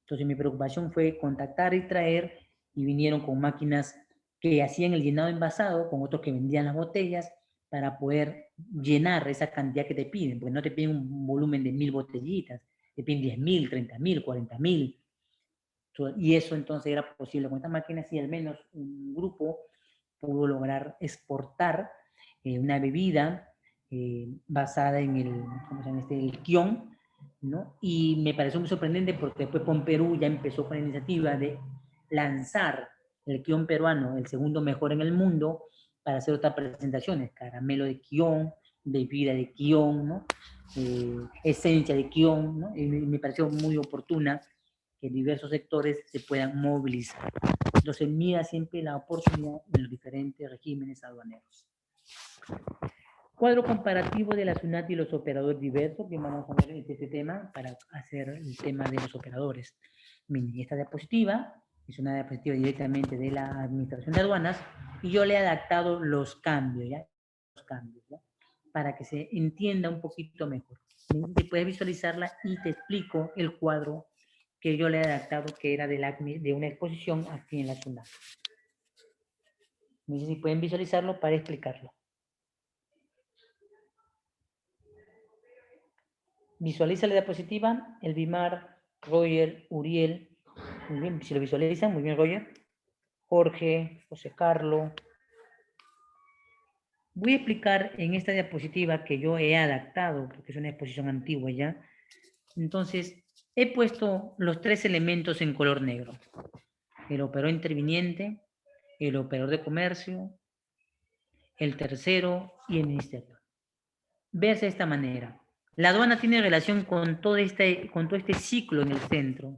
A: Entonces mi preocupación fue contactar y traer, y vinieron con máquinas que hacían el llenado envasado, con otros que vendían las botellas, para poder llenar esa cantidad que te piden, porque no te piden un volumen de 1000 botellitas, te piden 10.000, 30.000, 40.000. Y eso entonces era posible con estas máquinas y al menos un grupo pudo lograr exportar una bebida basada en el, ¿cómo se llama este? El kion, ¿no? Y me pareció muy sorprendente porque después con Perú ya empezó con la iniciativa de lanzar el kion peruano, el segundo mejor en el mundo, para hacer otras presentaciones, caramelo de kion, bebida de kion, ¿no? Esencia de kion, ¿no? Y me pareció muy oportuna que diversos sectores se puedan movilizar. Entonces mira siempre la oportunidad en los diferentes regímenes aduaneros. Cuadro comparativo de la SUNAT y los operadores diversos, que vamos a ver este tema para hacer el tema de los operadores. Miren, esta diapositiva es una diapositiva directamente de la Administración de Aduanas y yo le he adaptado los cambios, ¿ya? Los cambios, ¿ya? Para que se entienda un poquito mejor. Y puedes visualizarla y te explico el cuadro que yo le he adaptado, que era de una exposición aquí en la SUNAT. No sé si pueden visualizarlo para explicarlo. Visualiza la diapositiva, el Bimar, Roger, Uriel. Muy bien, si lo visualizan, muy bien, Roger. Jorge, José Carlos. Voy a explicar en esta diapositiva que yo he adaptado, porque es una exposición antigua ya. Entonces, he puesto los 3 elementos en color negro. El operador interviniente, el operador de comercio, el tercero y el ministerio. Verse de esta manera. La aduana tiene relación con todo este ciclo en el centro,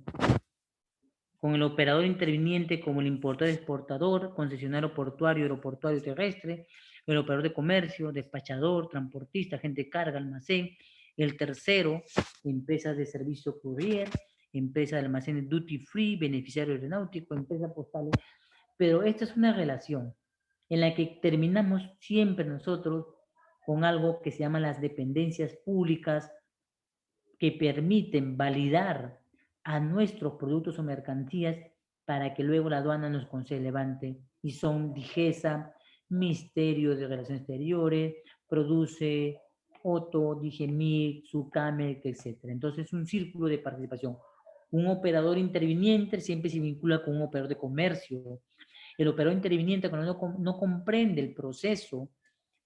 A: con el operador interviniente como el importador exportador, concesionario portuario, aeroportuario terrestre, el operador de comercio, despachador, transportista, agente de carga, almacén, el tercero, empresas de servicio courier, empresa de almacenes duty free, beneficiario aeronáutico, empresa postal. Pero esta es una relación en la que terminamos siempre nosotros con algo que se llama las dependencias públicas que permiten validar a nuestros productos o mercancías para que luego la aduana nos conceda levante. Y son DIGESA, Ministerio de Relaciones Exteriores, Produce, OTO, DIGEMIC, SUCAMEC, etc. Entonces es un círculo de participación. Un operador interviniente siempre se vincula con un operador de comercio. El operador interviniente, cuando no comprende el proceso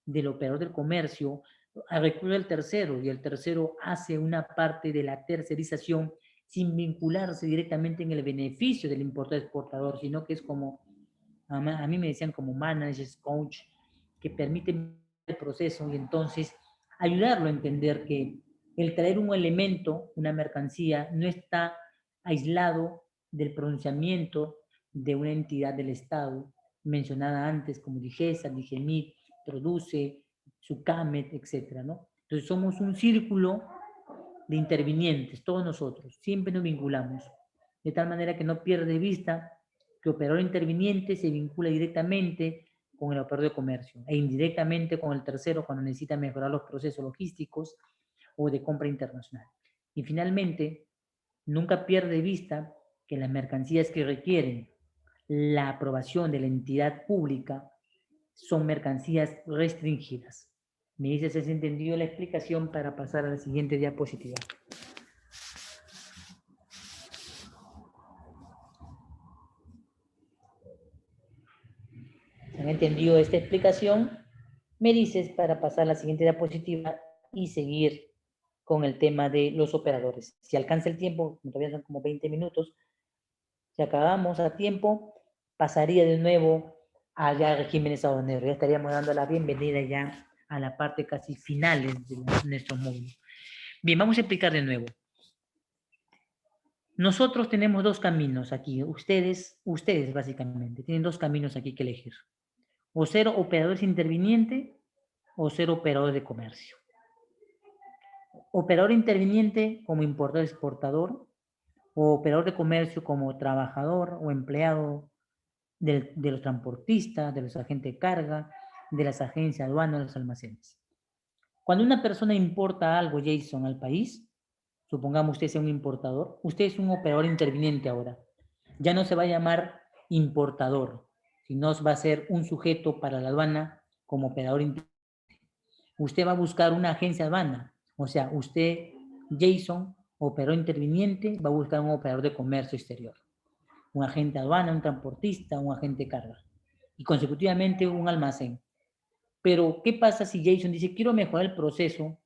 A: del operador del comercio, recurre al tercero y el tercero hace una parte de la tercerización sin vincularse directamente en el beneficio del importador exportador, sino que es como, a mí me decían como managers, coach, que permiten el proceso y entonces ayudarlo a entender que el traer un elemento, una mercancía, no está aislado del pronunciamiento de una entidad del Estado, mencionada antes como DIGESA, DIGEMIT, Produce, SUCAMET, etcétera, ¿no? Entonces somos un círculo de intervinientes, todos nosotros, siempre nos vinculamos, de tal manera que no pierde de vista que el operador interviniente se vincula directamente con el operador de comercio e indirectamente con el tercero cuando necesita mejorar los procesos logísticos o de compra internacional. Y finalmente, nunca pierde de vista que las mercancías que requieren la aprobación de la entidad pública son mercancías restringidas. Me dice si has entendido la explicación para pasar a la siguiente diapositiva. ¿Se han entendido esta explicación? Me dices para pasar a la siguiente diapositiva y seguir con el tema de los operadores. Si alcanza el tiempo, todavía son como 20 minutos, si acabamos a tiempo, pasaría de nuevo allá al regímenes aduaneros. Ya estaríamos dando la bienvenida ya a la parte casi finales de nuestro módulo. Bien, vamos a explicar de nuevo. Nosotros tenemos 2 caminos aquí. Ustedes básicamente, tienen 2 caminos aquí que elegir. O ser operadores interviniente o ser operador de comercio. Operador interviniente como importador exportador o operador de comercio como trabajador o empleado de los transportistas, de los agentes de carga, de las agencias aduanas, de los almacenes. Cuando una persona importa algo, Jason, al país, supongamos usted sea un importador, usted es un operador interviniente ahora. Ya no se va a llamar importador, sino va a ser un sujeto para la aduana como operador interviniente. Usted va a buscar una agencia aduana, o sea, usted, Jason, operador interviniente, va a buscar un operador de comercio exterior, un agente aduana, un transportista, un agente de carga, y consecutivamente un almacén. Pero, ¿qué pasa si Jason dice, quiero mejorar el proceso?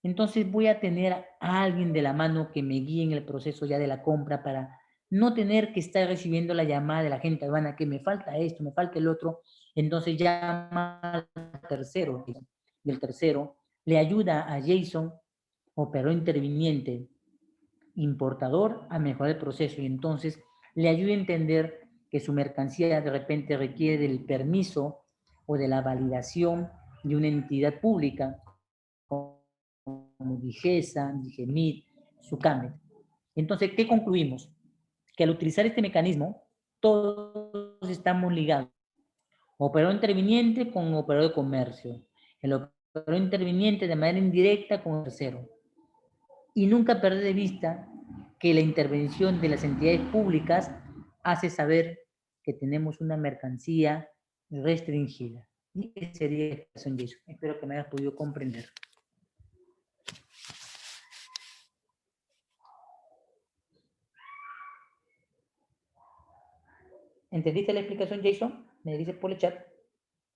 A: Entonces voy a tener a alguien de la mano que me guíe en el proceso ya de la compra para no tener que estar recibiendo la llamada de la gente aduana que me falta esto, me falta el otro. Entonces llama al tercero y el tercero le ayuda a Jason, operador interviniente, importador, a mejorar el proceso y entonces le ayuda a entender que su mercancía de repente requiere del permiso o de la validación de una entidad pública como DIGESA, DIGEMIT, SUCAMET. Entonces, ¿qué concluimos? Que al utilizar este mecanismo, todos estamos ligados. Operador interviniente con operador de comercio. El operador interviniente de manera indirecta con el tercero. Y nunca perder de vista que la intervención de las entidades públicas hace saber que tenemos una mercancía restringida. Y esa sería la explicación de eso. Espero que me hayas podido comprender. ¿Entendiste la explicación, Jason? Me dices por el chat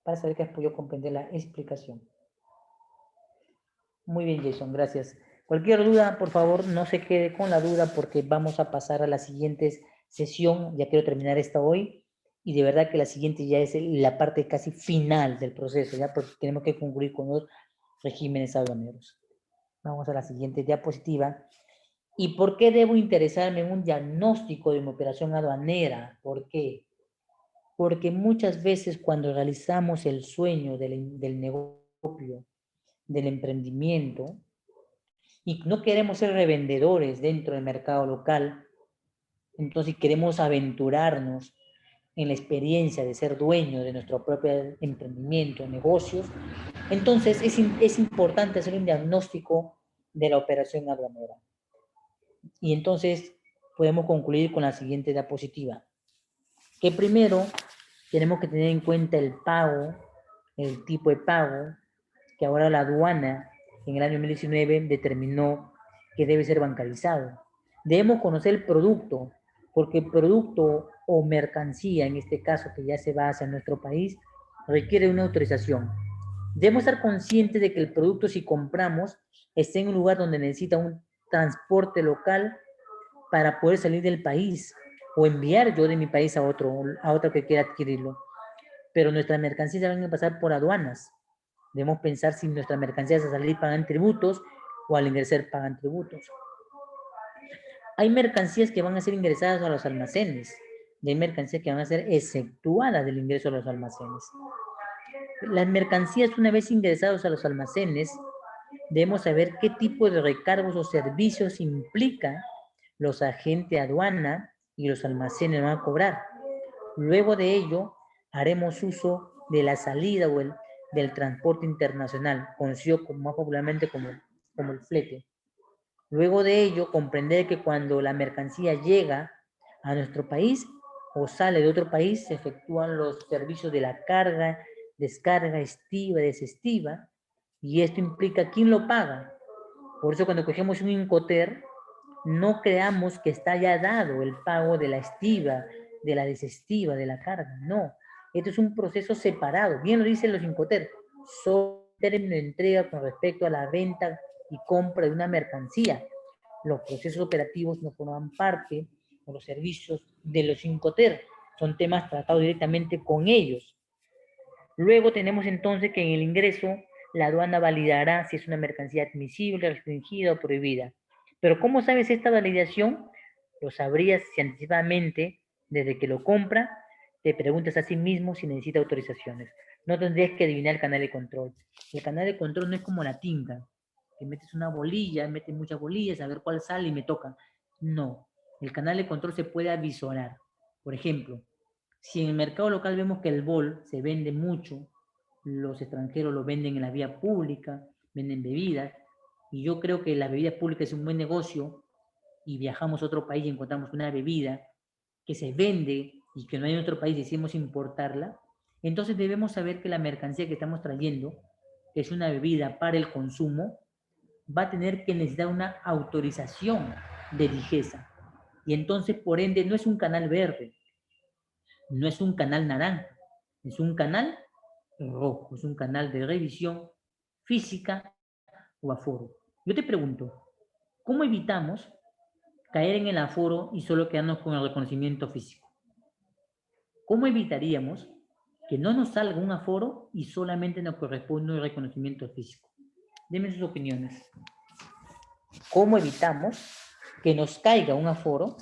A: para saber que has podido comprender la explicación. Muy bien, Jason, gracias. Cualquier duda, por favor, no se quede con la duda porque vamos a pasar a la siguiente sesión. Ya quiero terminar esta hoy y de verdad que la siguiente ya es la parte casi final del proceso, ya porque tenemos que concluir con los regímenes aduaneros. Vamos a la siguiente diapositiva. ¿Y por qué debo interesarme en un diagnóstico de una operación aduanera? ¿Por qué? Porque muchas veces cuando realizamos el sueño del negocio, del emprendimiento, y no queremos ser revendedores dentro del mercado local, entonces queremos aventurarnos en la experiencia de ser dueño de nuestro propio emprendimiento, negocios, entonces es importante hacer un diagnóstico de la operación aduanera. Y entonces podemos concluir con la siguiente diapositiva, que primero tenemos que tener en cuenta el pago, el tipo de pago, que ahora la aduana en el año 2019 determinó que debe ser bancarizado. Debemos conocer el producto, porque el producto o mercancía, en este caso que ya se va hacia nuestro país, requiere una autorización. Debemos estar conscientes de que el producto, si compramos, esté en un lugar donde necesita un transporte local para poder salir del país o enviar yo de mi país a otro que quiera adquirirlo. Pero nuestras mercancías van a pasar por aduanas. Debemos pensar si nuestras mercancías al salir pagan tributos o al ingresar pagan tributos. Hay mercancías que van a ser ingresadas a los almacenes y hay mercancías que van a ser exceptuadas del ingreso a los almacenes. Las mercancías, una vez ingresadas a los almacenes, debemos saber qué tipo de recargos o servicios implica los agentes de aduana y los almacenes van a cobrar. Luego de ello, haremos uso de la salida o del transporte internacional, conocido más popularmente como el flete. Luego de ello, comprender que cuando la mercancía llega a nuestro país o sale de otro país, se efectúan los servicios de la carga, descarga, estiva, desestiva, y esto implica quién lo paga. Por eso cuando cogemos un Incoterm, no creamos que está ya dado el pago de la estiva, de la desestiva, de la carga. No, esto es un proceso separado. Bien lo dicen los Incoterm. Solo término de entrega con respecto a la venta y compra de una mercancía. Los procesos operativos no forman parte de los servicios de los Incoterm. Son temas tratados directamente con ellos. Luego tenemos entonces que en el ingreso la aduana validará si es una mercancía admisible, restringida o prohibida. Pero ¿cómo sabes esta validación? Lo sabrías si anticipadamente, desde que lo compra, te preguntas a sí mismo si necesita autorizaciones. No tendrías que adivinar el canal de control. El canal de control no es como la tinga, que metes una bolilla, metes muchas bolillas, a ver cuál sale y me toca. No, el canal de control se puede avisorar. Por ejemplo, si en el mercado local vemos que el bol se vende mucho, los extranjeros lo venden en la vía pública, venden bebidas, y yo creo que la bebida pública es un buen negocio, y viajamos a otro país y encontramos una bebida que se vende y que no hay en otro país y decidimos importarla, entonces debemos saber que la mercancía que estamos trayendo, que es una bebida para el consumo, va a tener que necesitar una autorización de Digesa. Y entonces, por ende, no es un canal verde, no es un canal naranja, es un canal rojo, es un canal de revisión física o aforo. Yo te pregunto, ¿cómo evitamos caer en el aforo y solo quedarnos con el reconocimiento físico? ¿Cómo evitaríamos que no nos salga un aforo y solamente nos corresponde un reconocimiento físico? Denme sus opiniones. ¿Cómo evitamos que nos caiga un aforo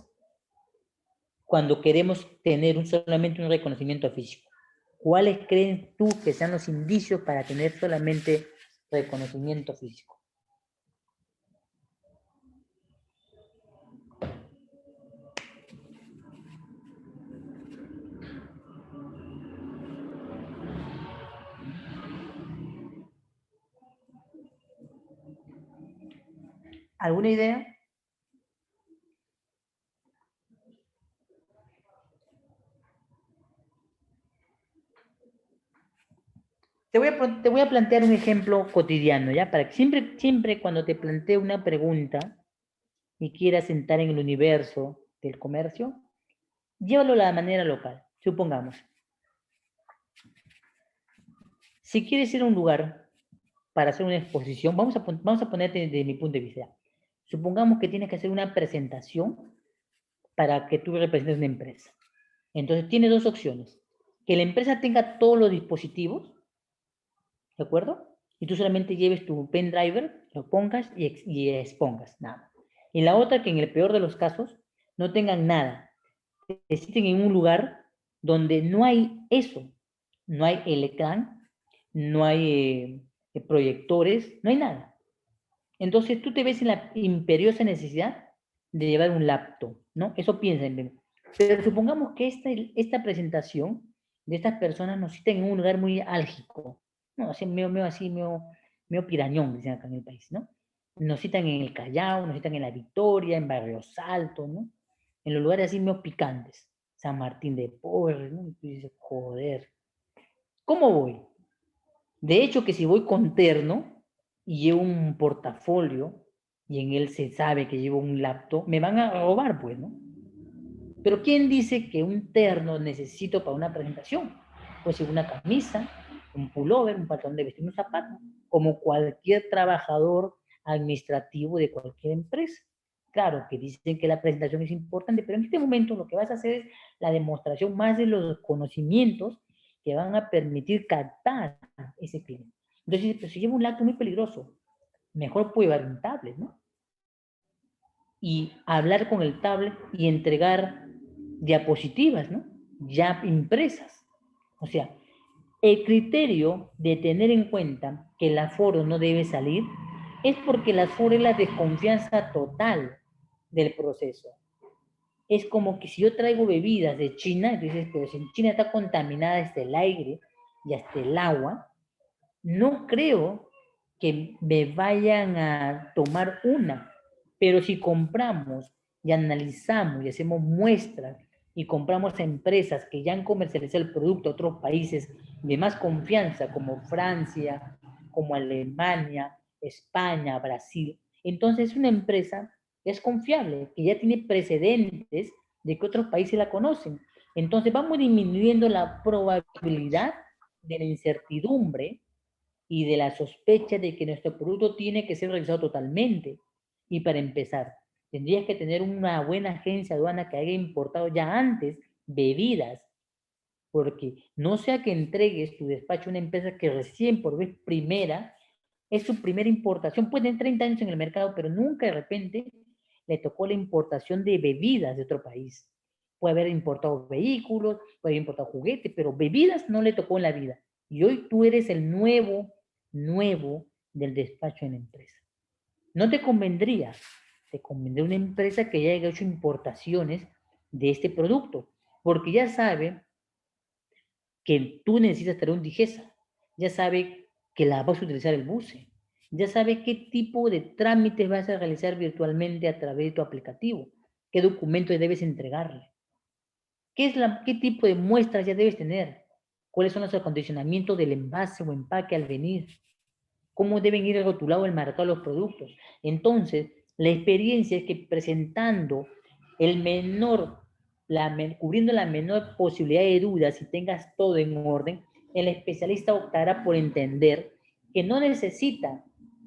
A: cuando queremos tener solamente un reconocimiento físico? ¿Cuáles creen tú que sean los indicios para tener solamente reconocimiento físico? ¿Alguna idea? Te voy a plantear un ejemplo cotidiano, ¿ya? Para que siempre cuando te plantee una pregunta y quieras entrar en el universo del comercio, llévalo a la manera local. Supongamos, si quieres ir a un lugar para hacer una exposición, vamos a ponerte desde mi punto de vista. Supongamos que tienes que hacer una presentación para que tú representes una empresa. Entonces, tienes dos opciones. Que la empresa tenga todos los dispositivos, ¿de acuerdo? Y tú solamente lleves tu pendriver, lo pongas y expongas, nada. Y la otra, que en el peor de los casos, no tengan nada. Existen en un lugar donde no hay eso. No hay el ecrán, no hay proyectores, no hay nada. Entonces tú te ves en la imperiosa necesidad de llevar un laptop, ¿no? Eso piensa en mí. Pero supongamos que esta presentación de estas personas nos cita en un lugar muy álgico, ¿no? Así, medio pirañón, dicen acá en el país, ¿no? Nos citan en el Callao, nos citan en La Victoria, en Barrios Altos, ¿no? En los lugares así medio picantes. San Martín de Porres, ¿no? Y tú dices, joder, ¿cómo voy? De hecho, que si voy con terno y llevo un portafolio y en él se sabe que llevo un laptop, me van a robar, pues, ¿no? Pero ¿quién dice que un terno necesito para una presentación? Pues una camisa, un pullover, un pantalón de vestir, un zapato, como cualquier trabajador administrativo de cualquier empresa. Claro que dicen que la presentación es importante, pero en este momento lo que vas a hacer es la demostración más de los conocimientos que van a permitir captar ese cliente. Entonces, pues, si llevo un laptop muy peligroso, mejor puedo llevar un tablet, ¿no? Y hablar con el tablet y entregar diapositivas, ¿no? Ya impresas. O sea, el criterio de tener en cuenta que el aforo no debe salir es porque el aforo es la desconfianza total del proceso. Es como que si yo traigo bebidas de China, entonces, pero si en China está contaminada hasta el aire y hasta el agua, no creo que me vayan a tomar una, pero si compramos y analizamos y hacemos muestras y compramos a empresas que ya han comercializado el producto a otros países de más confianza, como Francia, como Alemania, España, Brasil, entonces es una empresa es confiable, que ya tiene precedentes de que otros países la conocen. Entonces vamos disminuyendo la probabilidad de la incertidumbre y de la sospecha de que nuestro producto tiene que ser revisado totalmente. Y para empezar, tendrías que tener una buena agencia aduana que haya importado ya antes bebidas, porque no sea que entregues tu despacho a una empresa que recién por vez primera es su primera importación, puede tener 30 años en el mercado, pero nunca de repente le tocó la importación de bebidas de otro país. Puede haber importado vehículos, puede haber importado juguetes, pero bebidas no le tocó en la vida. Y hoy tú eres el nuevo del despacho en la empresa. No te convendría, te convendría una empresa que ya haya hecho importaciones de este producto, porque ya sabe que tú necesitas traer un Digesa, ya sabe que la vas a utilizar el buce, ya sabe qué tipo de trámites vas a realizar virtualmente a través de tu aplicativo, qué documentos debes entregarle, qué tipo de muestras ya debes tener, cuáles son los acondicionamientos del envase o empaque al venir, cómo deben ir rotulados el marcado los productos. Entonces, la experiencia es que presentando el menor, cubriendo la menor posibilidad de dudas y tengas todo en orden, el especialista optará por entender que no necesita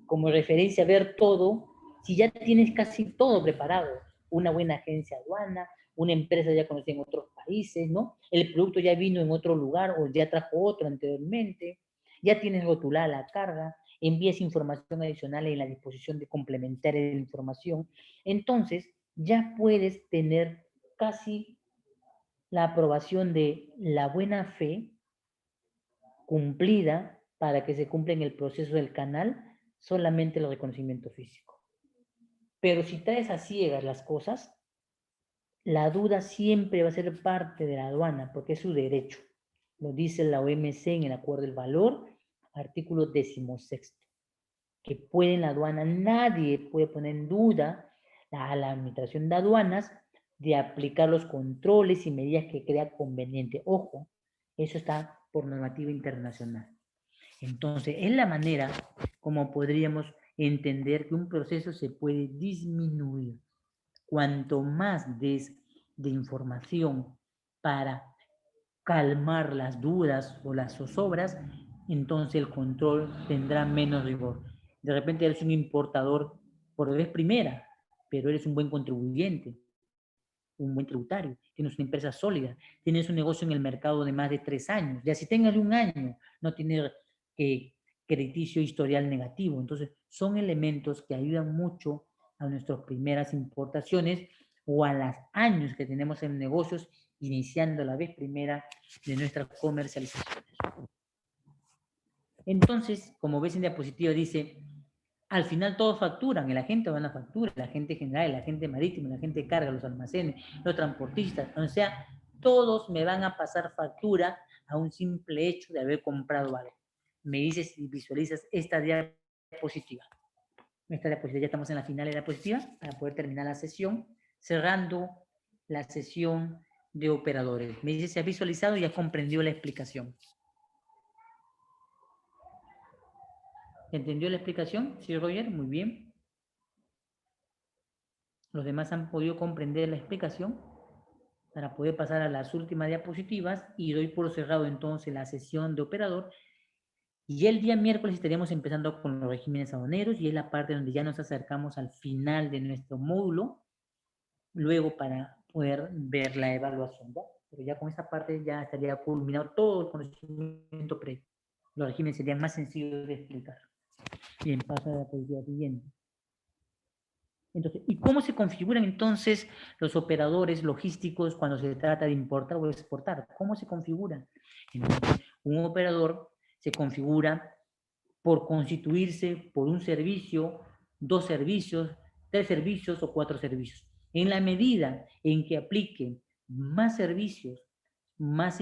A: como referencia ver todo si ya tienes casi todo preparado. Una buena agencia aduana, una empresa ya conocida en otros países, ¿no? El producto ya vino en otro lugar o ya trajo otro anteriormente, ya tienes rotulada la carga, envías información adicional en la disposición de complementaria de la información, entonces ya puedes tener casi la aprobación de la buena fe cumplida para que se cumpla en el proceso del canal solamente el reconocimiento físico. Pero si traes a ciegas las cosas, la duda siempre va a ser parte de la aduana porque es su derecho. Lo dice la OMC en el Acuerdo del Valor, artículo 16, que puede en la aduana, nadie puede poner en duda a la administración de aduanas de aplicar los controles y medidas que crea conveniente. Ojo, eso está por normativa internacional. Entonces, es la manera como podríamos entender que un proceso se puede disminuir. Cuanto más des de información para calmar las dudas o las zozobras, entonces el control tendrá menos rigor. De repente eres un importador por vez primera, pero eres un buen contribuyente, un buen tributario, tienes una empresa sólida, tienes un negocio en el mercado de más de 3 años, ya si tengas de un año, no tienes crediticio historial negativo. Entonces, son elementos que ayudan mucho a nuestras primeras importaciones o a los años que tenemos en negocios, iniciando la vez primera de nuestras comercializaciones. Entonces, como ves en diapositiva, dice, al final todos facturan, el agente va a la factura, el agente general, el agente marítimo, el agente de carga, los almacenes, los transportistas, o sea, todos me van a pasar factura a un simple hecho de haber comprado algo. Me dices si visualizas esta diapositiva. Esta diapositiva, ya estamos en la final de la diapositiva para poder terminar la sesión, cerrando la sesión de operadores. Me dice si has visualizado y has comprendido la explicación. ¿Entendió la explicación? Sí, Roger, muy bien. Los demás han podido comprender la explicación para poder pasar a las últimas diapositivas y doy por cerrado entonces la sesión de operador. Y el día miércoles estaríamos empezando con los regímenes aduaneros y es la parte donde ya nos acercamos al final de nuestro módulo, luego para poder ver la evaluación, ¿ya? Pero ya con esta parte ya estaría culminado todo el conocimiento previo. Los regímenes serían más sencillos de explicar. Bien, paso a la diapositiva siguiente. Entonces, ¿y cómo se configuran entonces los operadores logísticos cuando se trata de importar o exportar? ¿Cómo se configuran? Entonces, un operador se configura por constituirse por un servicio, 2 servicios, 3 servicios o 4 servicios. En la medida en que aplique más servicios, más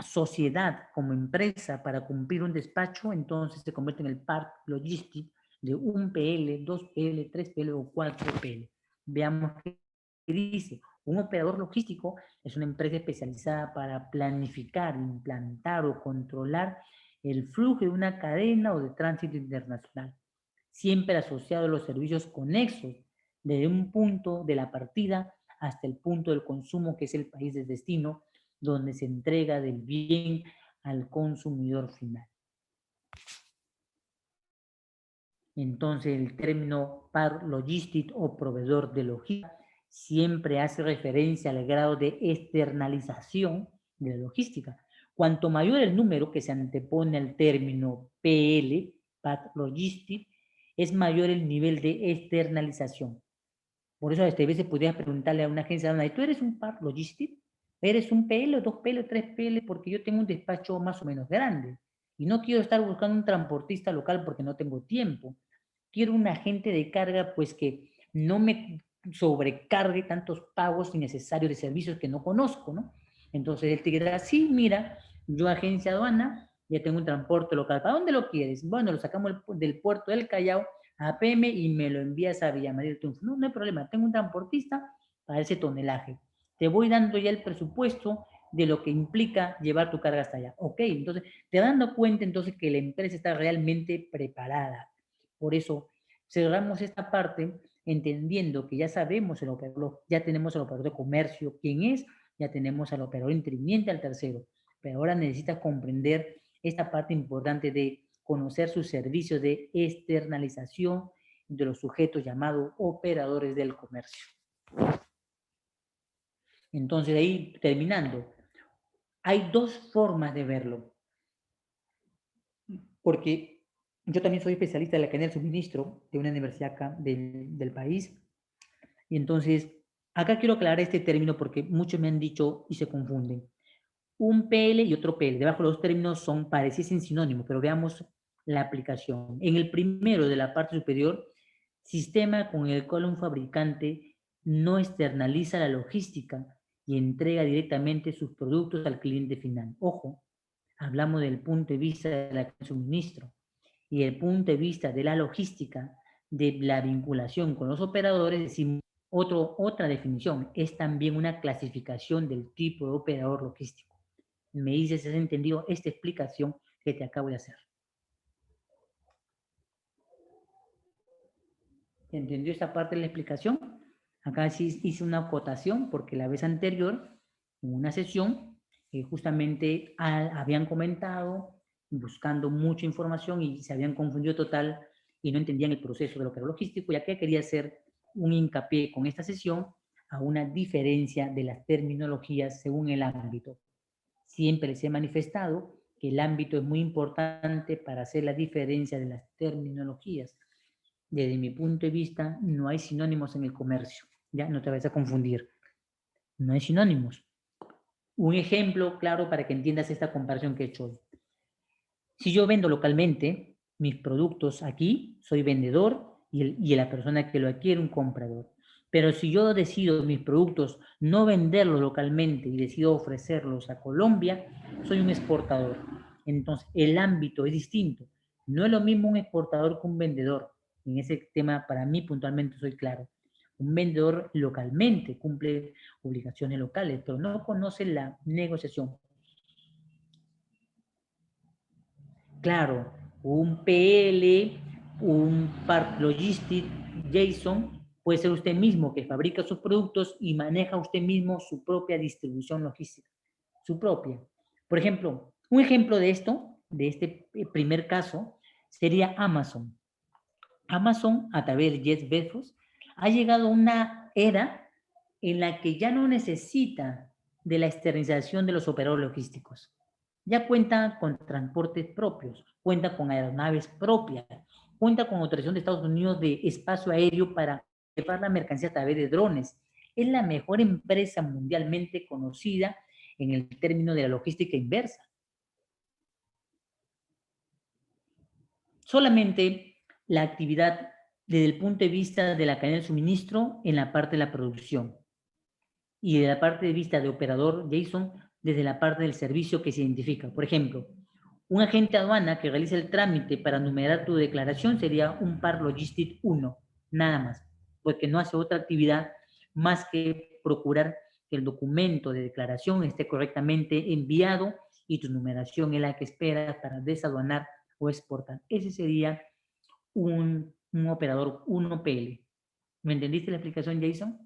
A: sociedad como empresa para cumplir un despacho, entonces se convierte en el park logistic de un PL, 2 PL, 3 PL o 4 PL. Veamos qué dice. Un operador logístico es una empresa especializada para planificar, implantar o controlar el flujo de una cadena o de tránsito internacional, siempre asociado a los servicios conexos, desde un punto de la partida hasta el punto del consumo, que es el país de destino, donde se entrega del bien al consumidor final. Entonces, el término par logistic o proveedor de logística siempre hace referencia al grado de externalización de la logística. Cuanto mayor el número que se antepone al término PL, par logistic, es mayor el nivel de externalización. Por eso, a veces podrías preguntarle a una agencia de ¿tú eres un par logistic? ¿Eres un PL, 2 PL, 3 PL? Porque yo tengo un despacho más o menos grande y no quiero estar buscando un transportista local porque no tengo tiempo. Quiero un agente de carga pues que no me sobrecargue tantos pagos innecesarios de servicios que no conozco, ¿no? Entonces él te dirá, sí, mira, yo agencia aduana, ya tengo un transporte local. ¿Para dónde lo quieres? Bueno, lo sacamos del puerto del Callao a PM y me lo envías a Villa María del Triunfo. No, no hay problema, tengo un transportista para ese tonelaje. Te voy dando ya el presupuesto de lo que implica llevar tu carga hasta allá. Ok, entonces te dando cuenta entonces que la empresa está realmente preparada. Por eso cerramos esta parte entendiendo que ya sabemos el operador, ya tenemos el operador de comercio, quién es, ya tenemos al operador interviniente, al tercero, pero ahora necesitas comprender esta parte importante de conocer sus servicios de externalización de los sujetos llamados operadores del comercio. Entonces, de ahí terminando, hay 2 formas de verlo, porque yo también soy especialista en la cadena de suministro de una universidad acá del país, y entonces acá quiero aclarar este término porque muchos me han dicho y se confunden. Un PL y otro PL, debajo los términos son pareciesen sinónimos, pero veamos la aplicación. En el primero de la parte superior, sistema con el cual un fabricante no externaliza la logística y entrega directamente sus productos al cliente final. Ojo, hablamos del punto de vista de la suministro y el punto de vista de la logística, de la vinculación con los operadores, decimos otra definición, es también una clasificación del tipo de operador logístico. Me dices si has entendido esta explicación que te acabo de hacer. ¿Entendió esta parte de la explicación? Acá sí hice una acotación porque la vez anterior, en una sesión, justamente habían comentado, buscando mucha información y se habían confundido total y no entendían el proceso de lo que era logístico, ya que quería hacer un hincapié con esta sesión a una diferencia de las terminologías según el ámbito. Siempre les he manifestado que el ámbito es muy importante para hacer la diferencia de las terminologías. Desde mi punto de vista, no hay sinónimos en el comercio, ya no te vayas a confundir. No hay sinónimos. Un ejemplo claro para que entiendas esta comparación que he hecho hoy. Si yo vendo localmente mis productos aquí, soy vendedor y la persona que lo adquiere un comprador. Pero si yo decido mis productos no venderlos localmente y decido ofrecerlos a Colombia, soy un exportador. Entonces, el ámbito es distinto. No es lo mismo un exportador que un vendedor. En ese tema, para mí, puntualmente, soy claro. Un vendedor localmente cumple obligaciones locales, pero no conoce la negociación. Claro, un PL, un Part Logistic, JSON, puede ser usted mismo que fabrica sus productos y maneja usted mismo su propia distribución logística, su propia. Por ejemplo, un ejemplo de esto, de este primer caso, sería Amazon. Amazon, a través de Jeff Bezos, ha llegado a una era en la que ya no necesita de la externalización de los operadores logísticos. Ya cuenta con transportes propios, cuenta con aeronaves propias, cuenta con autorización de Estados Unidos de espacio aéreo para llevar la mercancía a través de drones. Es la mejor empresa mundialmente conocida en el término de la logística inversa. Solamente la actividad desde el punto de vista de la cadena de suministro en la parte de la producción y de la parte de vista de operador JSON desde la parte del servicio que se identifica. Por ejemplo, un agente aduana que realiza el trámite para numerar tu declaración sería un par Logistic 1, nada más, porque no hace otra actividad más que procurar que el documento de declaración esté correctamente enviado y tu numeración es la que esperas para desaduanar o exportar. Ese sería un operador 1PL. ¿Me entendiste la explicación, Jason?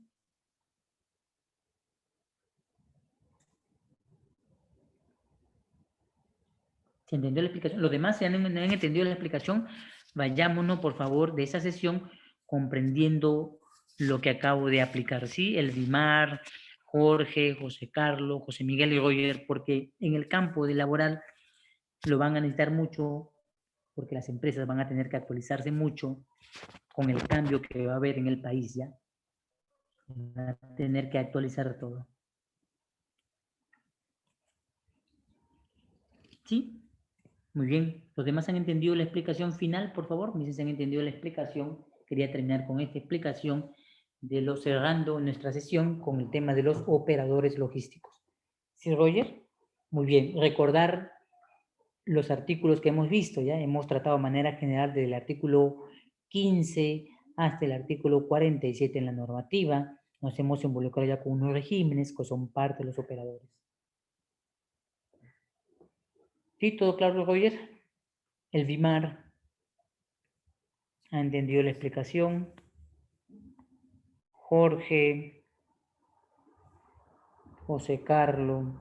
A: ¿Se entendió la explicación? Los demás, si han entendido la explicación, vayámonos, por favor, de esa sesión comprendiendo lo que acabo de aplicar, ¿sí? El Dimar, Jorge, José Carlos, José Miguel y Roger, porque en el campo de laboral lo van a necesitar mucho, porque las empresas van a tener que actualizarse mucho con el cambio que va a haber en el país, ¿ya? Van a tener que actualizar todo. ¿Sí? Muy bien. ¿Los demás han entendido la explicación final, por favor? Me dicen si han entendido la explicación. Quería terminar con esta explicación de lo cerrando nuestra sesión con el tema de los operadores logísticos. ¿Sí, Roger? Muy bien. Recordar los artículos que hemos visto, ya hemos tratado de manera general desde el artículo 15 hasta el artículo 47 en la normativa. Nos hemos involucrado ya con unos regímenes que son parte de los operadores. ¿Sí? ¿Todo claro, Roger? El BIMAR ha entendido la explicación. Jorge, José Carlos,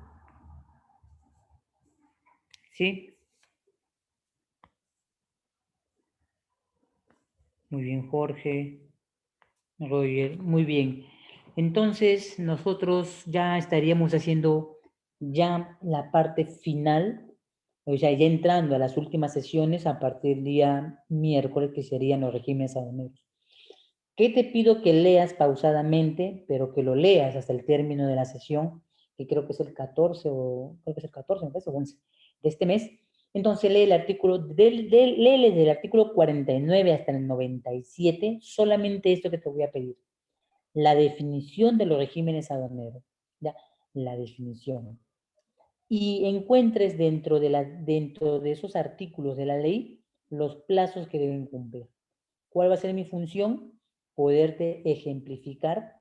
A: ¿sí? Muy bien, Jorge, Roger, muy bien. Entonces, nosotros ya estaríamos haciendo ya la parte final, o sea, ya entrando a las últimas sesiones a partir del día miércoles, que serían los regímenes aduaneros. ¿Qué te pido que leas pausadamente, pero que lo leas hasta el término de la sesión, que creo que es el 14 o creo que es el 14, me parece, o 11 de este mes? Entonces lee el artículo, lee desde el artículo 49 hasta el 97, solamente esto que te voy a pedir. La definición de los regímenes aduaneros, ¿ya? La definición. Y encuentres dentro de esos artículos de la ley los plazos que deben cumplir. ¿Cuál va a ser mi función? Poderte ejemplificar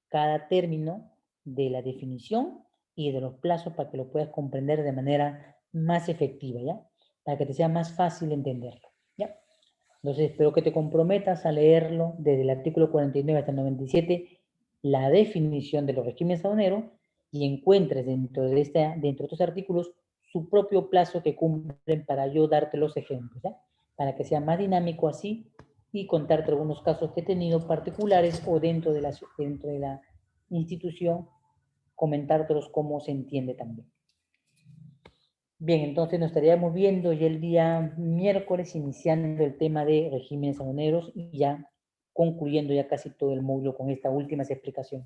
A: cada término de la definición y de los plazos para que lo puedas comprender de manera más efectiva, ¿ya? Para que te sea más fácil entenderlo, ¿ya? Entonces, espero que te comprometas a leerlo desde el artículo 49 hasta el 97, la definición de los regímenes aduaneros, y encuentres dentro de estos artículos su propio plazo que cumplen para yo darte los ejemplos, ¿ya? Para que sea más dinámico así y contarte algunos casos que he tenido particulares o dentro de la institución, comentártelos cómo se entiende también. Bien, entonces nos estaríamos viendo ya el día miércoles, iniciando el tema de regímenes aduaneros y ya concluyendo ya casi todo el módulo con esta última explicación.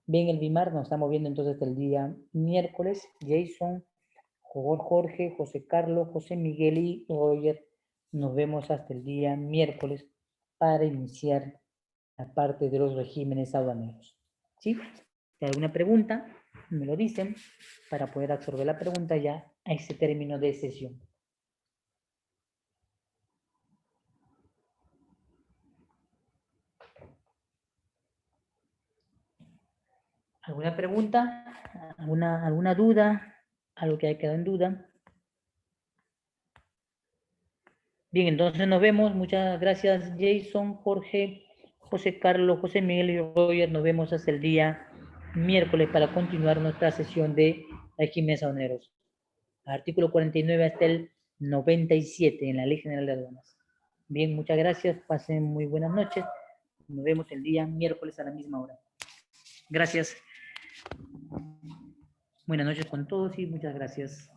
A: Bien, el BIMAR nos estamos viendo entonces el día miércoles. Jason, Jorge, José Carlos, José Miguel y Roger. Nos vemos hasta el día miércoles para iniciar la parte de los regímenes aduaneros. ¿Sí? Si hay alguna pregunta, me lo dicen para poder absorber la pregunta ya a ese término de sesión. ¿Alguna pregunta? ¿Alguna duda? ¿Algo que haya quedado en duda? Bien, entonces nos vemos. Muchas gracias, Jason, Jorge, José Carlos, José Miguel y Roger. Nos vemos hasta el día miércoles para continuar nuestra sesión de regímenes aduaneros. Artículo 49 hasta el 97 en la Ley General de Aduanas. Bien, muchas gracias. Pasen muy buenas noches. Nos vemos el día miércoles a la misma hora. Gracias. Buenas noches con todos y muchas gracias.